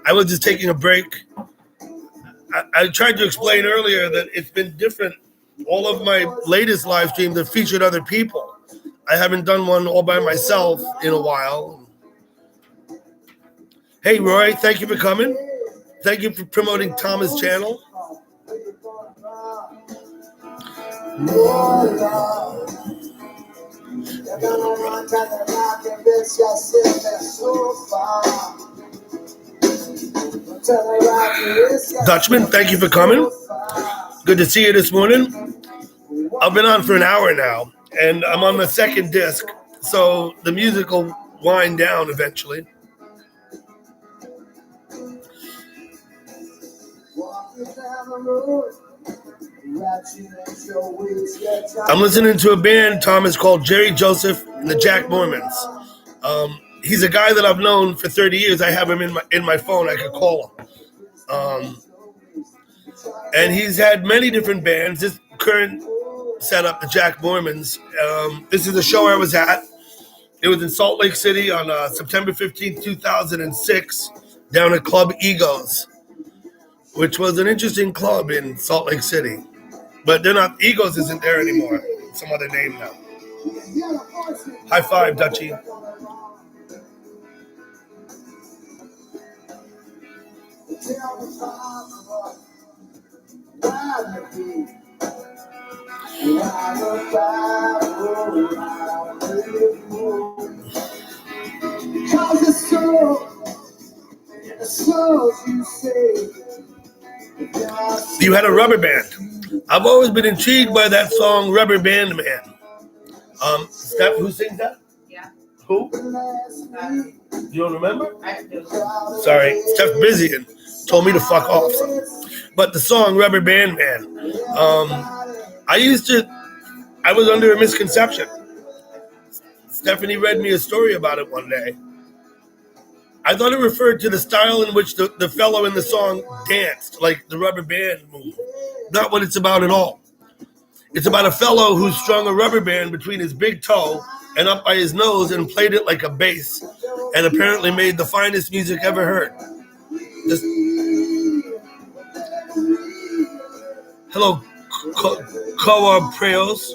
I was just taking a break. I tried to explain earlier that it's been different. All of my latest live streams have featured other people. I haven't done one all by myself in a while. Hey, Roy, thank you for coming. Thank you for promoting Thomas' channel. Dutchman, thank you for coming. Good to see you this morning. I've been on for an hour now, and I'm on the second disc, so the music will wind down eventually. I'm listening to a band, Thomas, called Jerry Joseph and the Jack Mormons. He's a guy that I've known for 30 years. I have him in my phone. I could call him. And he's had many different bands. This current setup, the Jack Mormons. This is a show I was at. It was in Salt Lake City on September 15th, 2006, down at Club Egos, which was an interesting club in Salt Lake City. But they're not, Egos isn't there anymore. Some other name now. High five, Dutchie. You had a rubber band. I've always been intrigued by that song, Rubber Band Man. Steph, who sings that? Yeah. Who? You don't remember? I do. Sorry, Steph's busy and told me to fuck off. But the song Rubber Band Man, I was under a misconception. Stephanie read me a story about it one day. I thought it referred to the style in which the fellow in the song danced, like the rubber band move. Not what it's about at all. It's about a fellow who strung a rubber band between his big toe and up by his nose and played it like a bass, and apparently made the finest music ever heard. Hello, Koa Preos.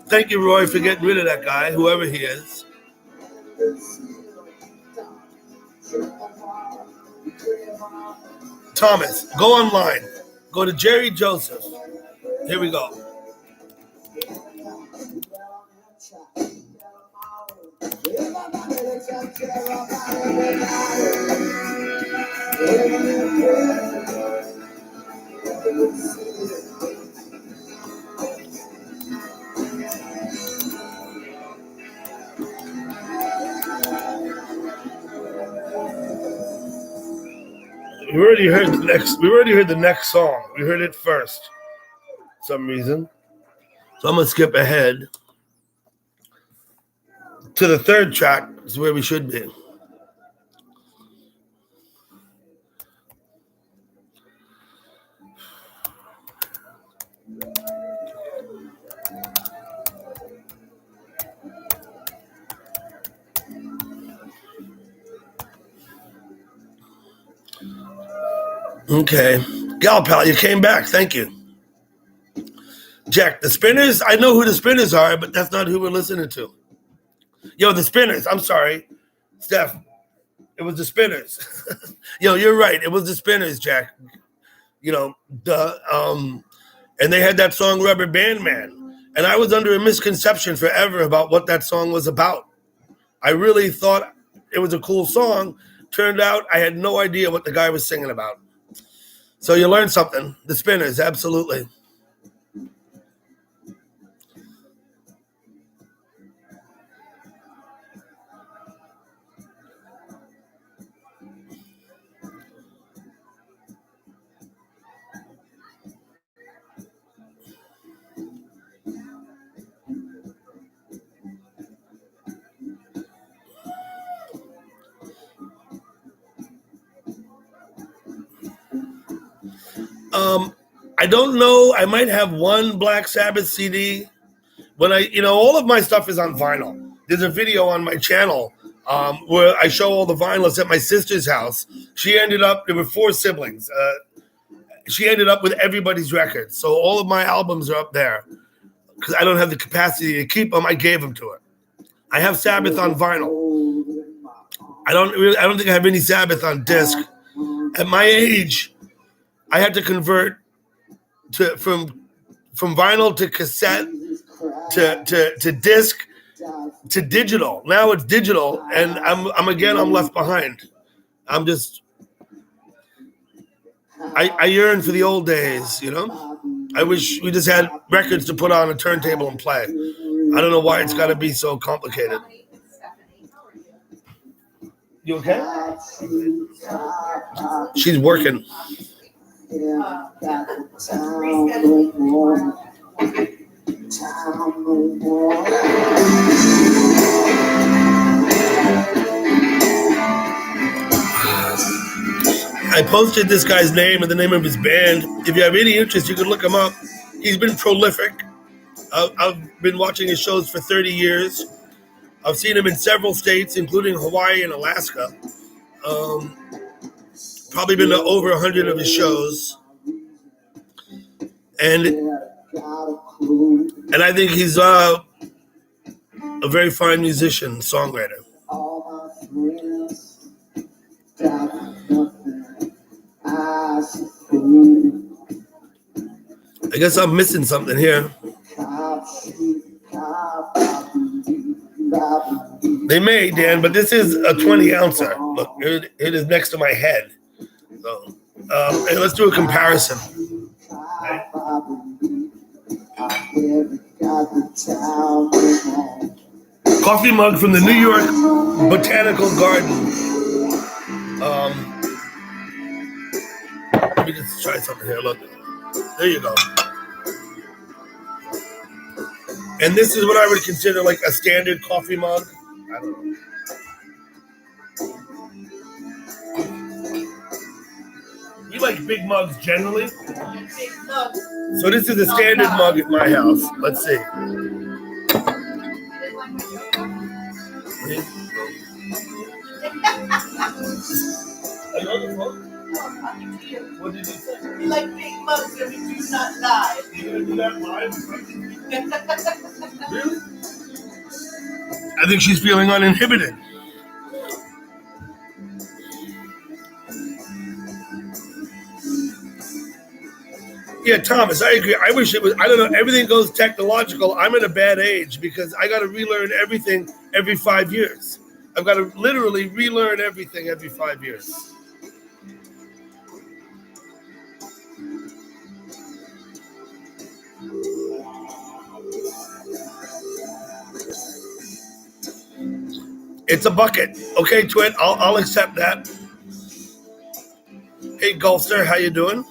Thank you, Roy, for getting rid of that guy, whoever he is. Thomas, go online. Go to Jerry Joseph. Here we go. We already heard the next song. We heard it first for some reason. So I'm gonna skip ahead to the third track, is where we should be. Okay. Gal pal, you came back. Thank you. Jack, the Spinners, I know who the Spinners are, but that's not who we're listening to. Yo, the Spinners, I'm sorry. Steph, it was the Spinners. Yo, you're right. It was the Spinners, Jack. You know, and they had that song Rubber Band Man. And I was under a misconception forever about what that song was about. I really thought it was a cool song. Turned out I had no idea what the guy was singing about. So you learned something. The Spinners, absolutely. I don't know. I might have one Black Sabbath CD. When all of my stuff is on vinyl. There's a video on my channel where I show all the vinyls at my sister's house. She ended up, there were 4 siblings. she ended up with everybody's records. So all of my albums are up there because I don't have the capacity to keep them. I gave them to her. I have Sabbath on vinyl. I don't think I have any Sabbath on disc. At my age, I had to convert from vinyl to cassette to disc to digital. Now it's digital, and I'm left behind. I yearn for the old days, I wish we just had records to put on a turntable and play. I don't know why it's got to be so complicated. You okay? She's working. I posted this guy's name and the name of his band. If you have any interest, you can look him up. He's been prolific. I've been watching his shows for 30 years. I've seen him in several states, including Hawaii and Alaska. Probably been to over 100 of his shows. And I think he's a very fine musician, songwriter. I guess I'm missing something here. They may, Dan, but this is a 20 ouncer. Look, it is next to my head. So, hey, let's do a comparison. Right. Coffee mug from the New York Botanical Garden. Let me just try something here. Look, there you go. And this is what I would consider like a standard coffee mug. I don't know. You like big mugs generally? Big mugs. So this is a standard mug at my house. Let's see. Are you on the phone? What did you say? We like big mugs and we do not lie. You're gonna do that live? Really? I think she's feeling uninhibited. Yeah, Thomas, I agree. I wish it was, I don't know, everything goes technological. I'm at a bad age because I got to relearn everything every 5 years. I've got to literally relearn everything every 5 years. It's a bucket. Okay, Twit, I'll accept that. Hey, Gulster, how you doing?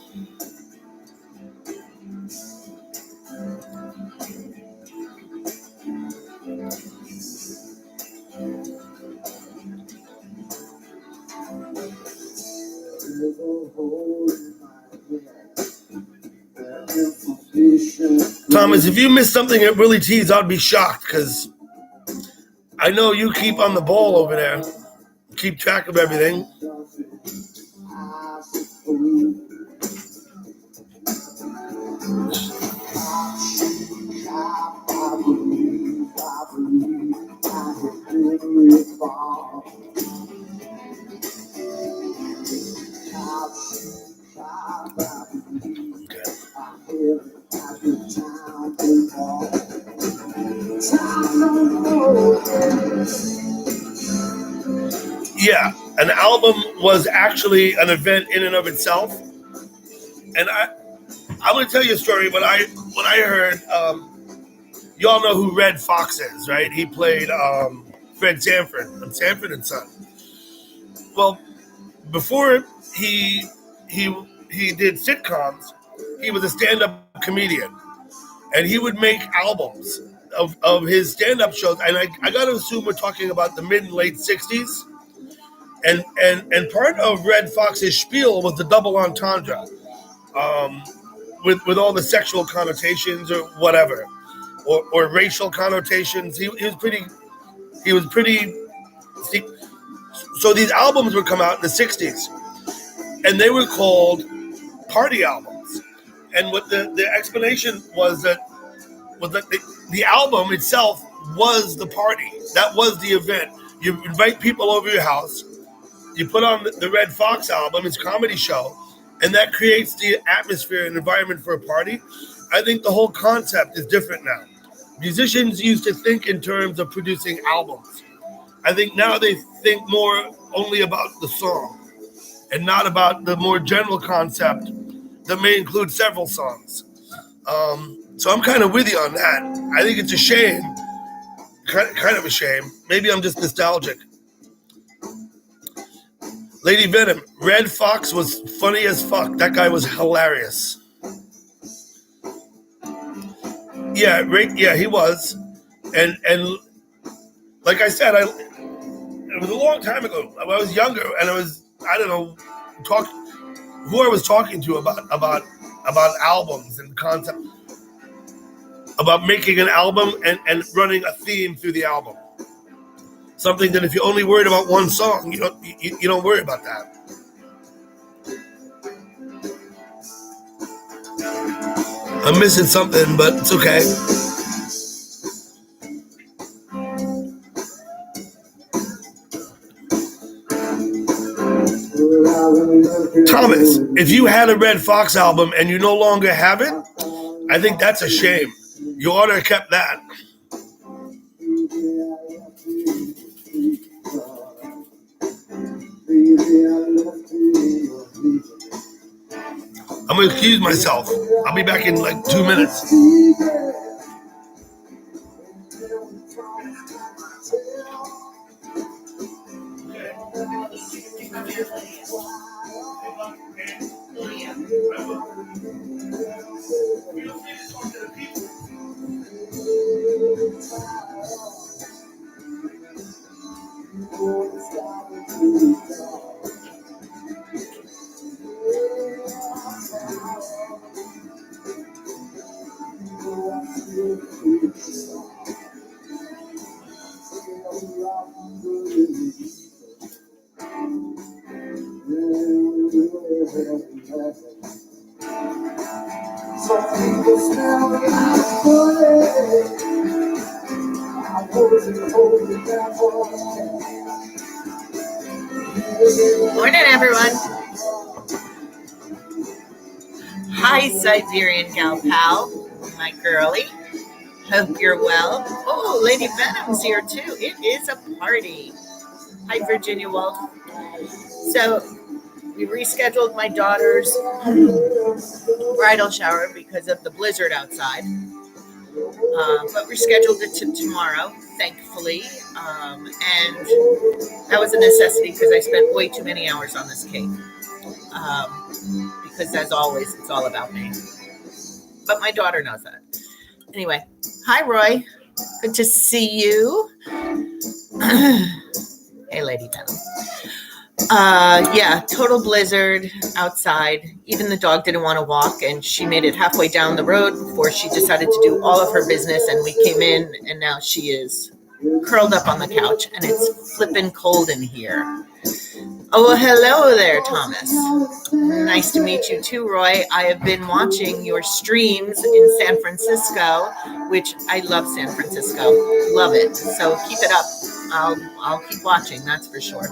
Thomas, if you missed something at Willie T's, I'd be shocked because I know you keep on the ball over there. Keep track of everything. Yeah, an album was actually an event in and of itself. And I'm going to tell you a story. When I heard, you all know who Red Fox is, right? He played Fred Sanford on Sanford and Son. Well, before he did sitcoms, he was a stand-up comedian, and he would make albums of his stand-up shows. And I got to assume we're talking about the mid and late 60s. And part of Red Fox's spiel was the double entendre, with all the sexual connotations or whatever, or racial connotations. He was pretty. So these albums would come out in the 60s, and they were called party albums. And what the explanation was that the album itself was the party. That was the event. You invite people over your house. You put on the Red Fox album, it's a comedy show, and that creates the atmosphere and environment for a party. I think the whole concept is different now. Musicians used to think in terms of producing albums. I think now they think more only about the song and not about the more general concept that may include several songs. So I'm kind of with you on that. I think it's a shame, kind of a shame. Maybe I'm just nostalgic. Lady Venom, Red Fox was funny as fuck. That guy was hilarious. Yeah, right. Yeah, he was, and like I said, it was a long time ago. I was younger, and I don't know, who I was talking to about albums and concept, about making an album and running a theme through the album. Something that if you're only worried about one song, you don't worry about that. I'm missing something, but it's okay. Thomas, if you had a Red Fox album and you no longer have it, I think that's a shame. You ought to have kept that. I'm going to excuse myself. I'll be back in like 2 minutes. Morning, everyone. Hi, Siberian gal pal, my girlie. Hope you're well. Oh, Lady Venom's here too. It is a party. Hi, Virginia Wolf. So we rescheduled my daughter's bridal shower because of the blizzard outside. But rescheduled it to tomorrow, thankfully. And that was a necessity because I spent way too many hours on this cake. Because as always, it's all about me. But my daughter knows that. Anyway, hi, Roy. Good to see you. Hey, Lady Venom. Yeah, total blizzard outside. Even the dog didn't want to walk, and she made it halfway down the road before she decided to do all of her business, and we came in, and now she is curled up on the couch, and it's flippin' cold in here. Oh, well, hello there, Thomas. Nice to meet you too, Roy. I have been watching your streams in San Francisco, which I love San Francisco. Love it. So keep it up. I'll keep watching, that's for sure.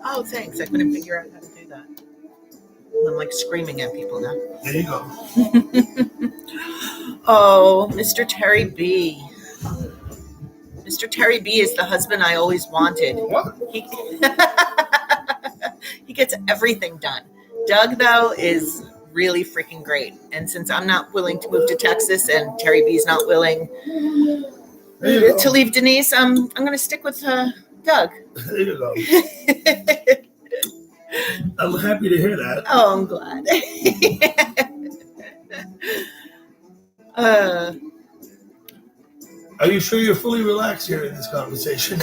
Oh, thanks. I couldn't figure out how to do that. I'm like screaming at people now. There you go. Oh, Mr. Terry B. Mr. Terry B is the husband I always wanted. What? He gets everything done. Doug, though, is really freaking great. And since I'm not willing to move to Texas and Terry B's not willing to leave Denise, I'm going to stick with Doug. There you go. I'm happy to hear that. Oh, I'm glad. Are you sure you're fully relaxed here in this conversation?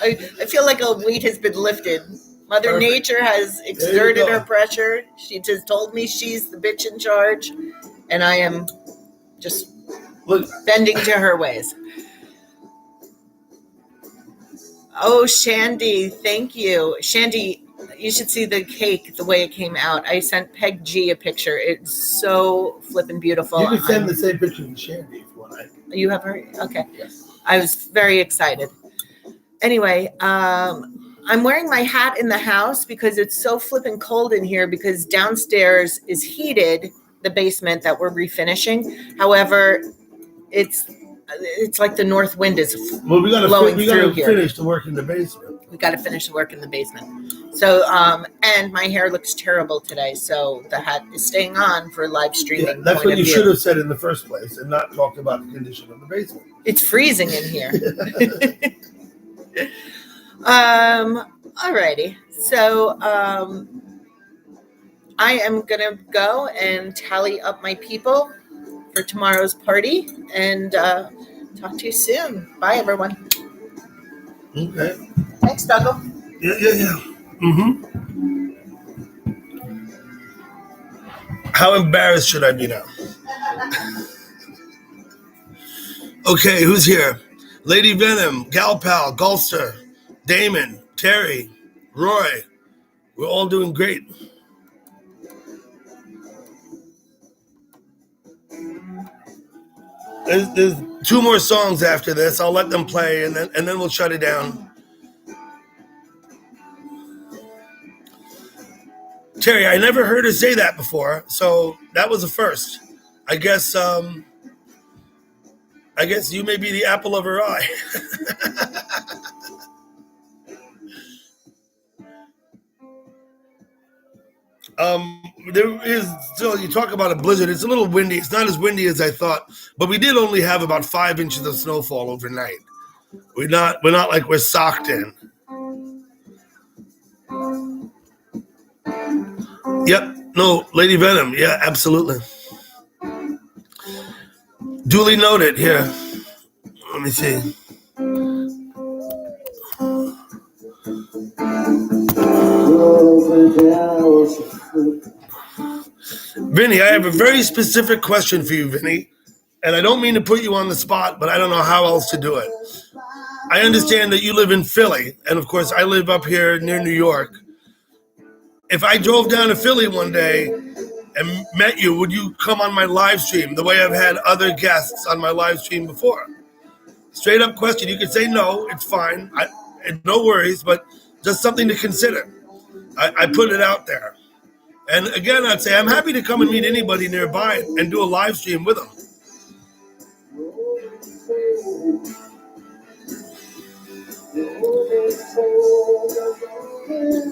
I feel like a weight has been lifted. Mother Perfect. Nature has exerted her pressure. She just told me she's the bitch in charge, and I am just bending to her ways. Oh, Shandy, thank you. Shandy, you should see the cake, the way it came out. I sent Peg G a picture. It's so flippin' beautiful. You can send the same picture to Shandy if you want. You have her? Okay. Yes. I was very excited. Anyway, I'm wearing my hat in the house because it's so flippin' cold in here because downstairs is heated, the basement that we're refinishing. However, it's like the north wind is Well, we blowing gotta through here. finish the work in the basement. We got to finish the work in the basement. So, and my hair looks terrible today, so the hat is staying on for live streaming. Yeah, that's what you should have said in the first place and not talked about the condition of the basement. It's freezing in here. Alrighty. So, I am gonna go and tally up my people for tomorrow's party and talk to you soon. Bye, everyone. Okay. Thanks, Douglas. Yeah. Mm-hmm. How embarrassed should I be now? Okay, who's here? Lady Venom, Gal Pal, Gulster, Damon, Terry, Roy. We're all doing great. There's 2 more songs after this. I'll let them play and then we'll shut it down. Terry, I never heard her say that before, so that was a first. I guess you may be the apple of her eye. There is still, you talk about a blizzard. It's a little windy. It's not as windy as I thought, but we did only have about 5 inches of snowfall overnight. We're not like we're socked in. Yep. No, Lady Venom. Yeah, absolutely. Duly noted. Here. Let me see. Vinny, I have a very specific question for you, Vinny. And I don't mean to put you on the spot, but I don't know how else to do it. I understand that you live in Philly, and of course I live up here near New York. If I drove down to Philly one day and met you, would you come on my live stream the way I've had other guests on my live stream before? Straight up question. You could say no, it's fine. No worries, but just something to consider. I put it out there. And again, I'd say I'm happy to come and meet anybody nearby and do a live stream with them.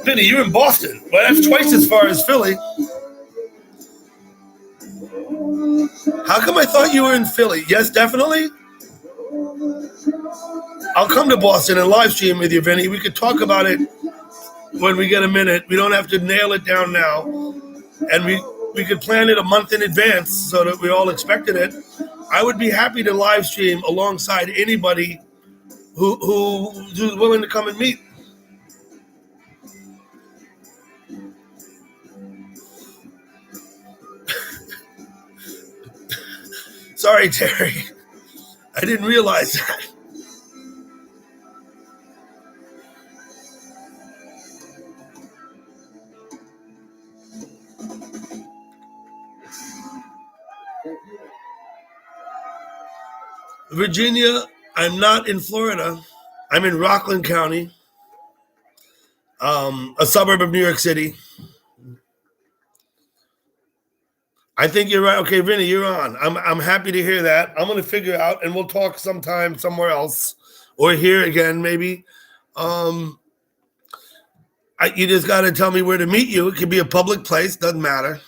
Vinny, you're in Boston. Well, that's twice as far as Philly. How come I thought you were in Philly? Yes, definitely. I'll come to Boston and live stream with you, Vinny. We could talk about it when we get a minute. We don't have to nail it down now. And we could plan it a month in advance so that we all expected it. I would be happy to live stream alongside anybody who's willing to come and meet. Sorry, Terry. I didn't realize that. Virginia, I'm not in Florida. I'm in Rockland County, a suburb of New York City. I think you're right. Okay, Vinny, you're on. I'm happy to hear that. I'm going to figure out, and we'll talk sometime somewhere else, or here again maybe. You just got to tell me where to meet you. It could be a public place, doesn't matter,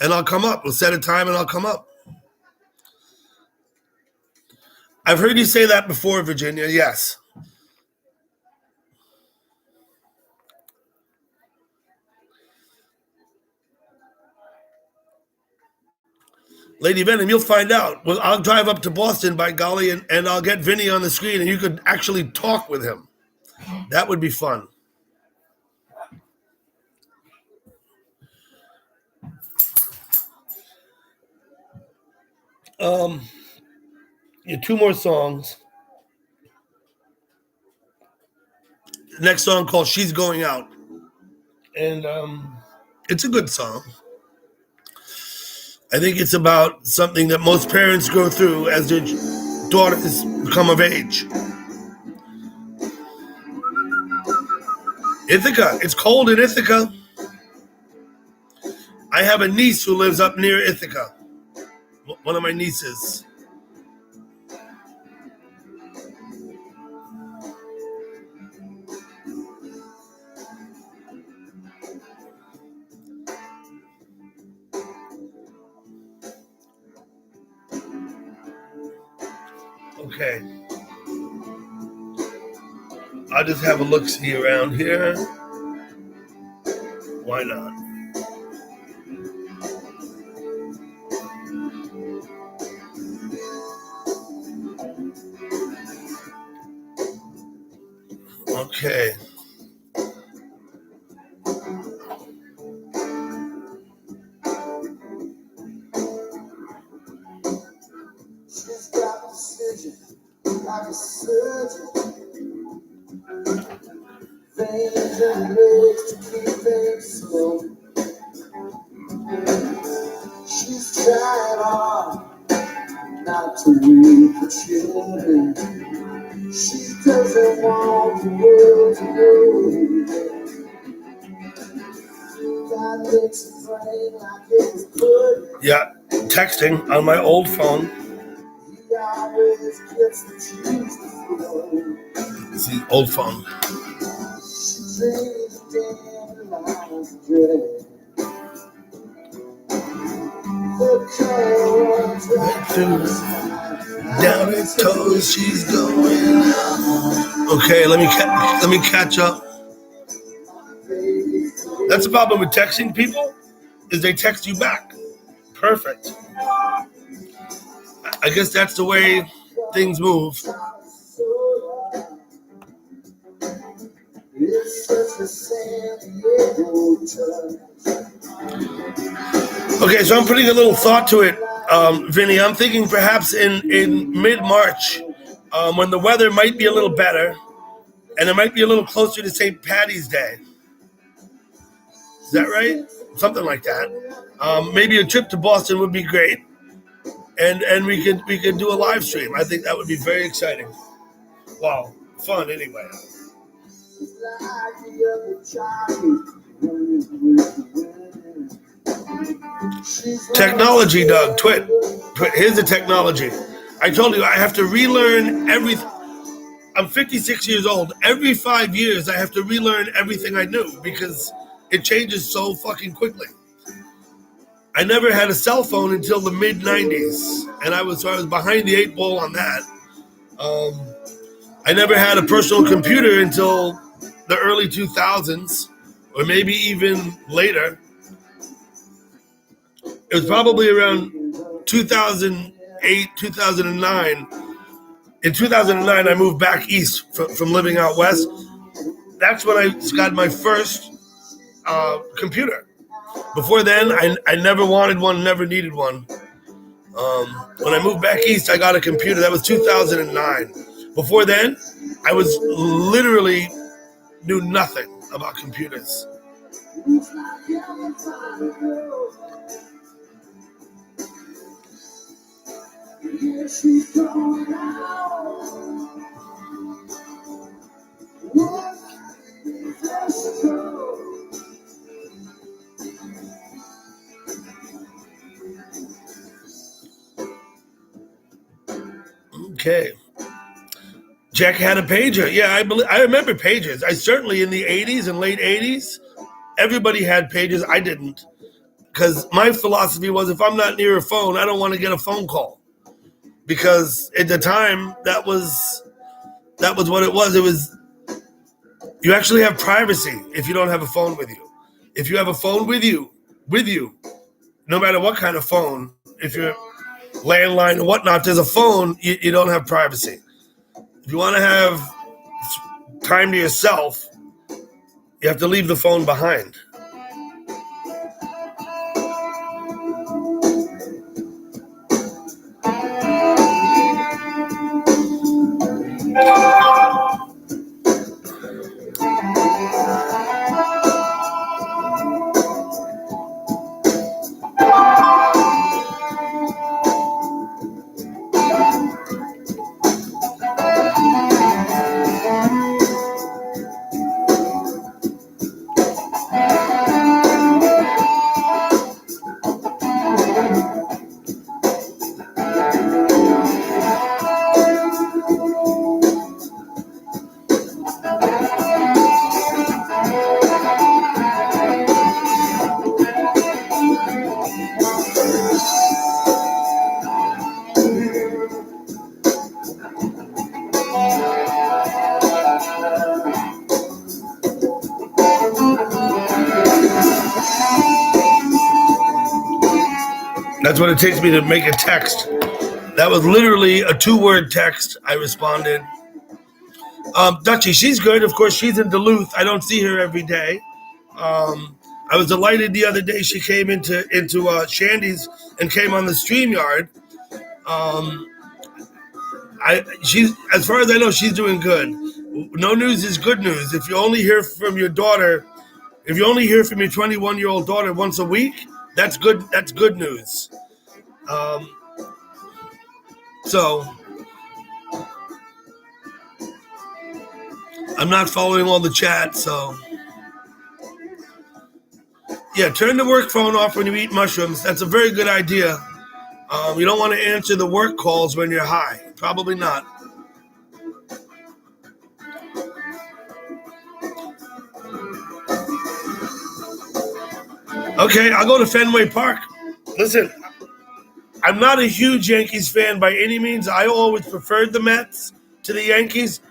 and I'll come up. We'll set a time, and I'll come up. I've heard you say that before, Virginia. Yes. Lady Venom, you'll find out. Well, I'll drive up to Boston, by golly, and I'll get Vinny on the screen, and you could actually talk with him. That would be fun. Yeah, 2 more songs. Next song called She's Going Out. and it's a good song. I think it's about something that most parents go through as their daughters become of age. Ithaca. It's cold in Ithaca. I have a niece who lives up near Ithaca. One of my nieces. Okay. I'll just have a look-see around here. Why not? Okay. She's got precision, like a surgeon. Veins and legs to keep things slow. She's tried hard not to weep her children. She doesn't want the world to know. God makes it rain like it was good. Yeah, texting on my old phone. He always gets the cheese to flow. It's the old phone. She dreams of dandelions of dread. The color runs right through the sky. Down its toes, she's going out. Okay, let me catch up. That's the problem with texting people, is they text you back. Perfect. I guess that's the way things move. It's such a San Diego touch. Okay, so I'm putting a little thought to it, Vinny. I'm thinking perhaps in mid-March, when the weather might be a little better, and it might be a little closer to St. Patty's Day. Is that right? Something like that. Maybe a trip to Boston would be great, and we could do a live stream. I think that would be very exciting. Wow, fun anyway. Technology, Doug. Twit. Here's the technology. I told you I have to relearn everything. I'm 56 years old. Every 5 years, I have to relearn everything I knew because it changes so fucking quickly. I never had a cell phone until the mid 90s, and I was behind the 8 ball on that. I never had a personal computer until the early 2000s, or maybe even later. It was probably around 2008, 2009. In 2009, I moved back east from living out west. That's when I got my first computer. Before then, I never wanted one, never needed one. When I moved back east, I got a computer. That was 2009. Before then, I was literally knew nothing about computers. Okay. Jack had a pager. Yeah, I remember pagers. I certainly in the 80s and late 80s, everybody had pagers. I didn't. Because my philosophy was if I'm not near a phone, I don't want to get a phone call. Because at the time, that was what it was. It was, you actually have privacy if you don't have a phone with you. If you have a phone with you, no matter what kind of phone, if you're landline or whatnot, there's a phone, you don't have privacy. If you want to have time to yourself, you have to leave the phone behind. That's what it takes me to make a text. That was literally a 2-word text. I responded. Dutchie, she's good. Of course, she's in Duluth. I don't see her every day. I was delighted the other day she came into Shandy's and came on the StreamYard. She's, as far as I know, she's doing good. No news is good news. If you only hear from your daughter, if you only hear from your 21-year-old daughter once a week, that's good. That's good news. So I'm not following all the chat. So yeah, turn the work phone off when you eat mushrooms. That's a very good idea. You don't want to answer the work calls when you're high. Probably not. Okay, I'll go to Fenway Park. Listen, I'm not a huge Yankees fan by any means. I always preferred the Mets to the Yankees.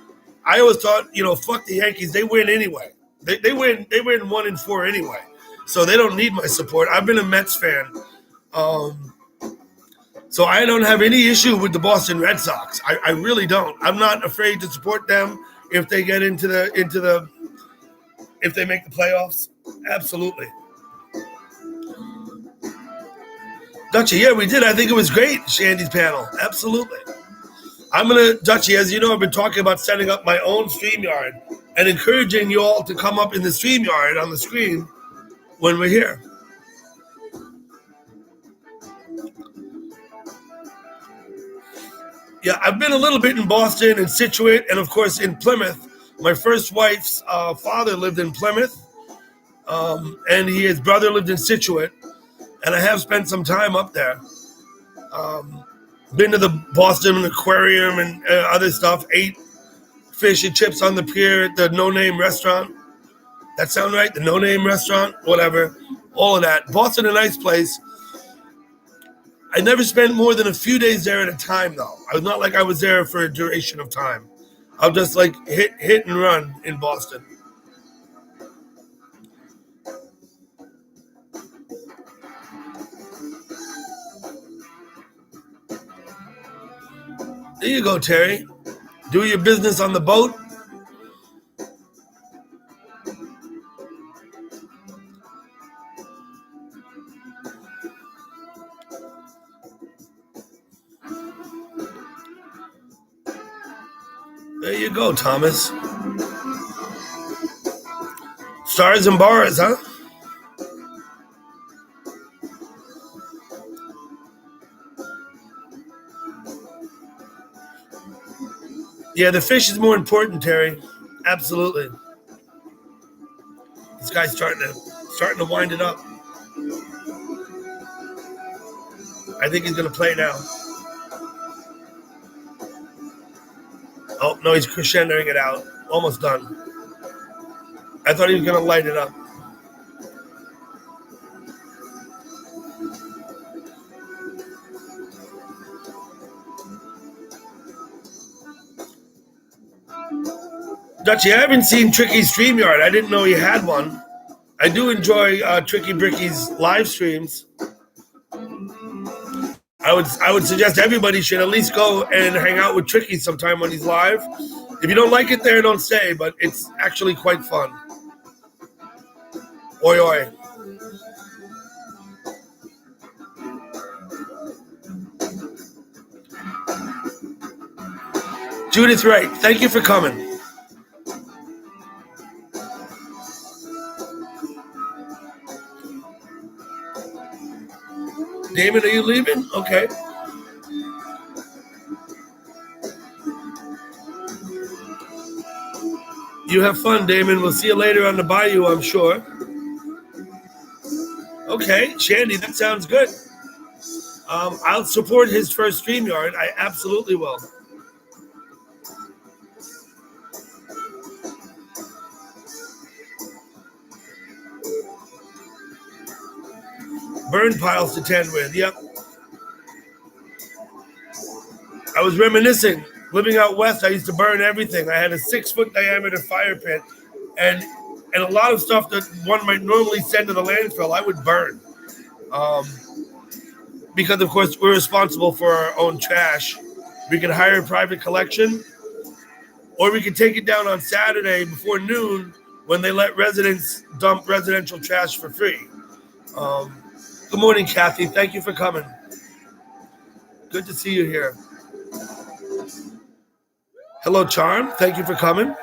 I always thought, fuck the Yankees. They win anyway. They win 1-4 anyway. So they don't need my support. I've been a Mets fan. So I don't have any issue with the Boston Red Sox. I really don't. I'm not afraid to support them if they get if they make the playoffs. Absolutely. Dutchie, yeah, we did. I think it was great, Shandy's panel. Absolutely. Dutchie, as you know, I've been talking about setting up my own StreamYard and encouraging you all to come up in the StreamYard on the screen when we're here. Yeah, I've been a little bit in Boston and Scituate and, of course, in Plymouth. My first wife's father lived in Plymouth, and his brother lived in Scituate, and I have spent some time up there. Been to the Boston Aquarium and other stuff, ate fish and chips on the pier at the No Name restaurant. That sound right? The No Name restaurant? Whatever. All of that. Boston, a nice place. I never spent more than a few days there at a time, though. I was not like I was there for a duration of time. I'll just like hit and run in Boston. There you go, Terry. Do your business on the boat. There you go, Thomas. Stars and bars, huh? Yeah, the fish is more important, Terry. Absolutely. This guy's starting to wind it up. I think he's going to play now. Oh, no, he's crescendoing it out. Almost done. I thought he was going to light it up. Dutchie, I haven't seen Tricky's StreamYard. I didn't know he had one. I do enjoy Tricky Bricky's live streams. I would suggest everybody should at least go and hang out with Tricky sometime when he's live. If you don't like it there, don't stay, but it's actually quite fun. Oi, oi. Judith Wright, thank you for coming. Damon, are you leaving? Okay. You have fun, Damon. We'll see you later on the bayou, I'm sure. Okay, Shandy, that sounds good. I'll support his first StreamYard. I absolutely will. Burn piles to tend with, yep. I was reminiscing. Living out west, I used to burn everything. I had a 6-foot diameter fire pit, and a lot of stuff that one might normally send to the landfill, I would burn. because of course we're responsible for our own trash. We can hire a private collection, or we can take it down on Saturday before noon when they let residents dump residential trash for free. Good morning, Kathy. Thank you for coming. Good to see you here. Hello, Charm. Thank you for coming.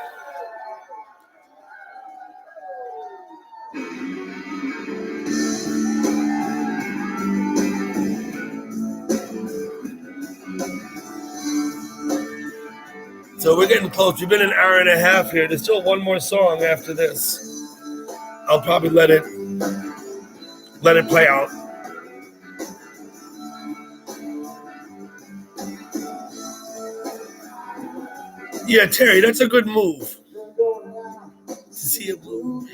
So we're getting close. We've been an hour and a half here. There's still one more song after this. I'll probably let it play out. Yeah, Terry, that's a good move. To see a move.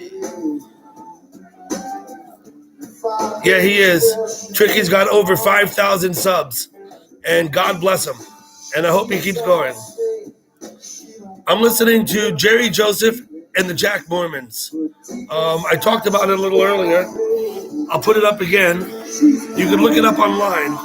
Yeah, he is. Tricky's got over 5,000 subs, and God bless him. And I hope he keeps going. I'm listening to Jerry Joseph and the Jack Mormons. I talked about it a little earlier. I'll put it up again. You can look it up online.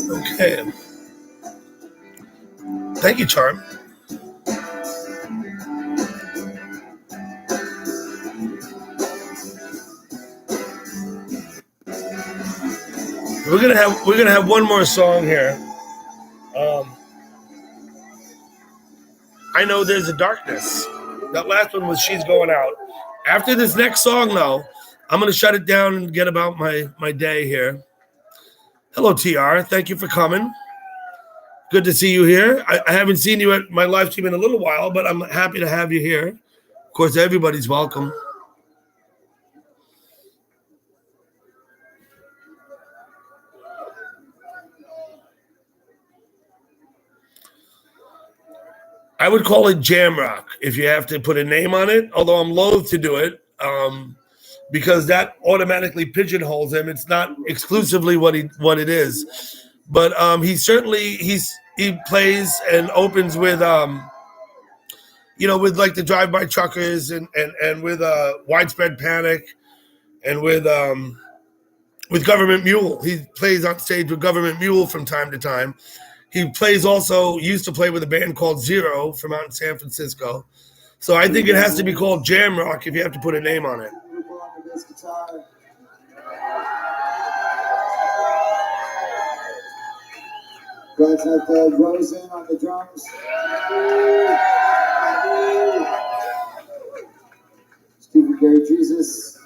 Okay. Thank you, Charm. We're gonna have one more song here. I know there's a darkness. That last one was She's Going Out. After this next song, though, I'm gonna shut it down and get about my day here. Hello, TR. Thank you for coming. Good to see you here. I haven't seen you at my live stream in a little while, but I'm happy to have you here. Of course, everybody's welcome. I would call it jam rock if you have to put a name on it, although I'm loath to do it because that automatically pigeonholes him. It's not exclusively what it is. But he plays and opens with with like the drive-by truckers and with Widespread Panic and with Government Mule. He plays on stage with Government Mule from time to time. He used to play with a band called Zero from out in San Francisco. So I think it has to be called jam rock if you have to put a name on it. Guys have Rosen on the drums. Stephen Gary Jesus.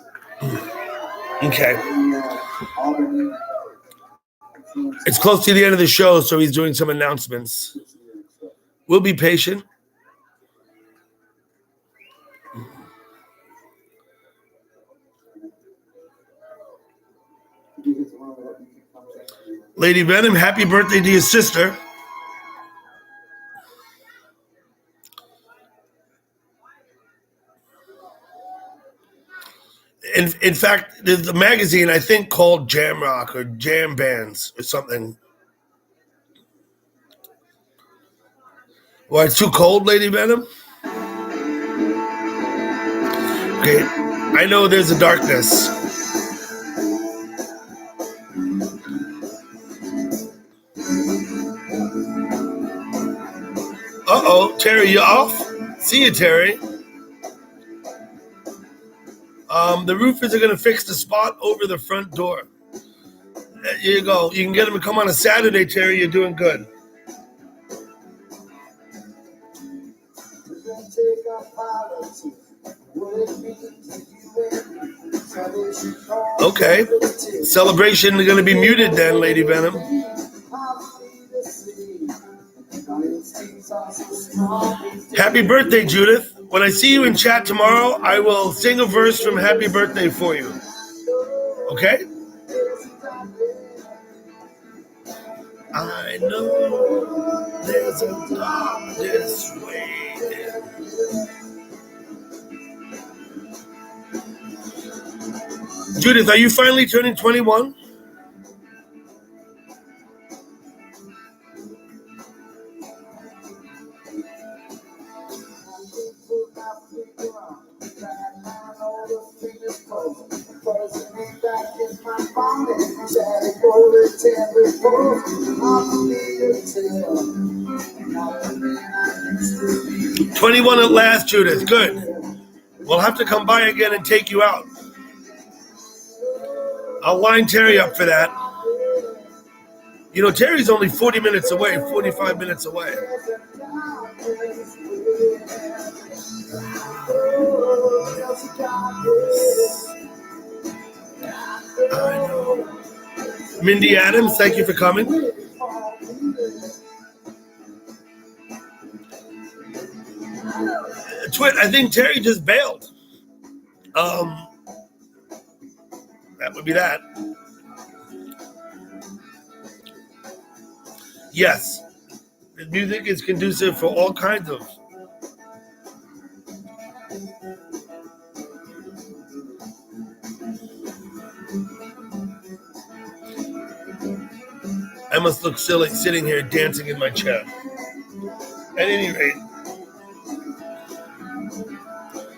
Okay. It's close to the end of the show, so he's doing some announcements. We'll be patient. Lady Venom, happy birthday to your sister. In fact, there's a magazine, I think, called Jam Rock or Jam Bands or something. Why, it's too cold, Lady Venom? Okay, I know there's a darkness. Uh-oh, Terry, you off? See you, Terry. The roofers are going to fix the spot over the front door. There you go. You can get them to come on a Saturday, Terry. You're doing good. Okay. Celebration going to be muted then, Lady Venom. Happy birthday, Judith. When I see you in chat tomorrow, I will sing a verse from Happy Birthday for you. Okay? I know there's a darkness waiting. Judith, are you finally turning 21? "21 at last, Judith. Good. We'll have to come by again and take you out. I'll line Terry up for that. You know, Terry's only 40 minutes away, 45 minutes away. I know. Mindy Adams, thank you for coming. Twit, I think Terry just bailed. That would be that. Yes, the music is conducive for all kinds of. I must look silly sitting here dancing in my chair. At any rate,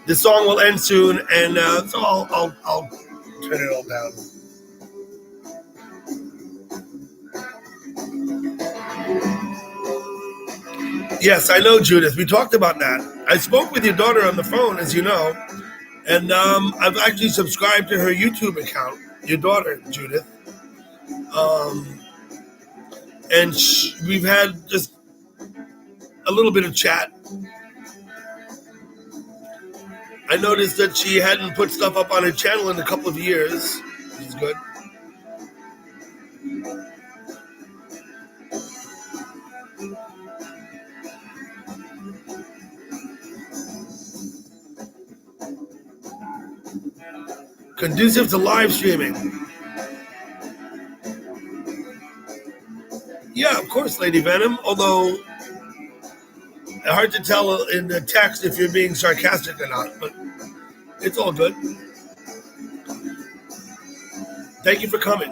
the song will end soon, and so I'll turn it all down. Yes, I know, Judith. We talked about that. I spoke with your daughter on the phone, as you know, and I've actually subscribed to her YouTube account, your daughter, Judith. And we've had just a little bit of chat. I noticed that she hadn't put stuff up on her channel in a couple of years, which is good. Conducive to live streaming. Yeah, of course, Lady Venom, although hard to tell in the text if you're being sarcastic or not, but it's all good. Thank you for coming.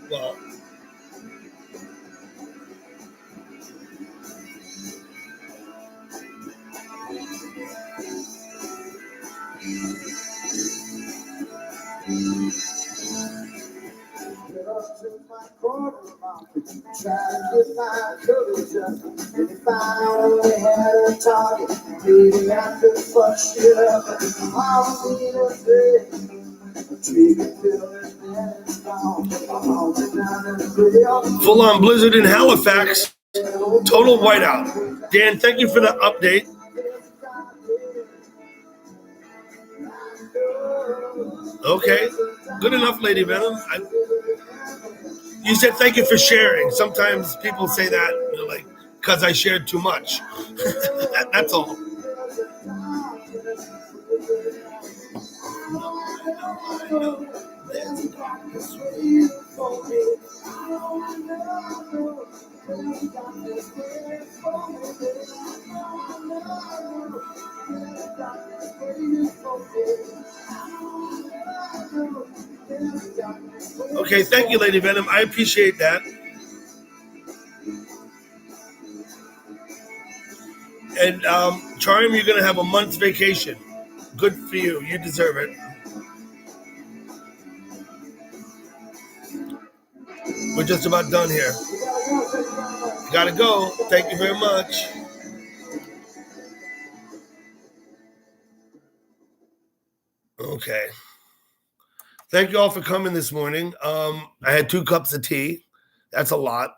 Well, full on blizzard in Halifax. Total whiteout. Dan, thank you for the update. Okay, good enough, Lady Venom. You said thank you for sharing. Sometimes people say that, you know, like, because I shared too much. That's all. Okay, thank you, Lady Venom. I appreciate that. And Charm, you're going to have a month's vacation. Good for you. You deserve it. We're just about done here. Gotta go. Thank you very much. Okay. Thank you all for coming this morning. I had 2 cups of tea. That's a lot.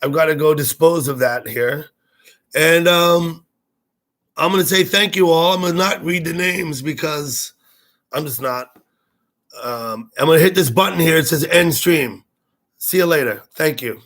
I've got to go dispose of that here. And I'm going to say thank you all. I'm going to not read the names because I'm just not. I'm going to hit this button here. It says end stream. See you later. Thank you.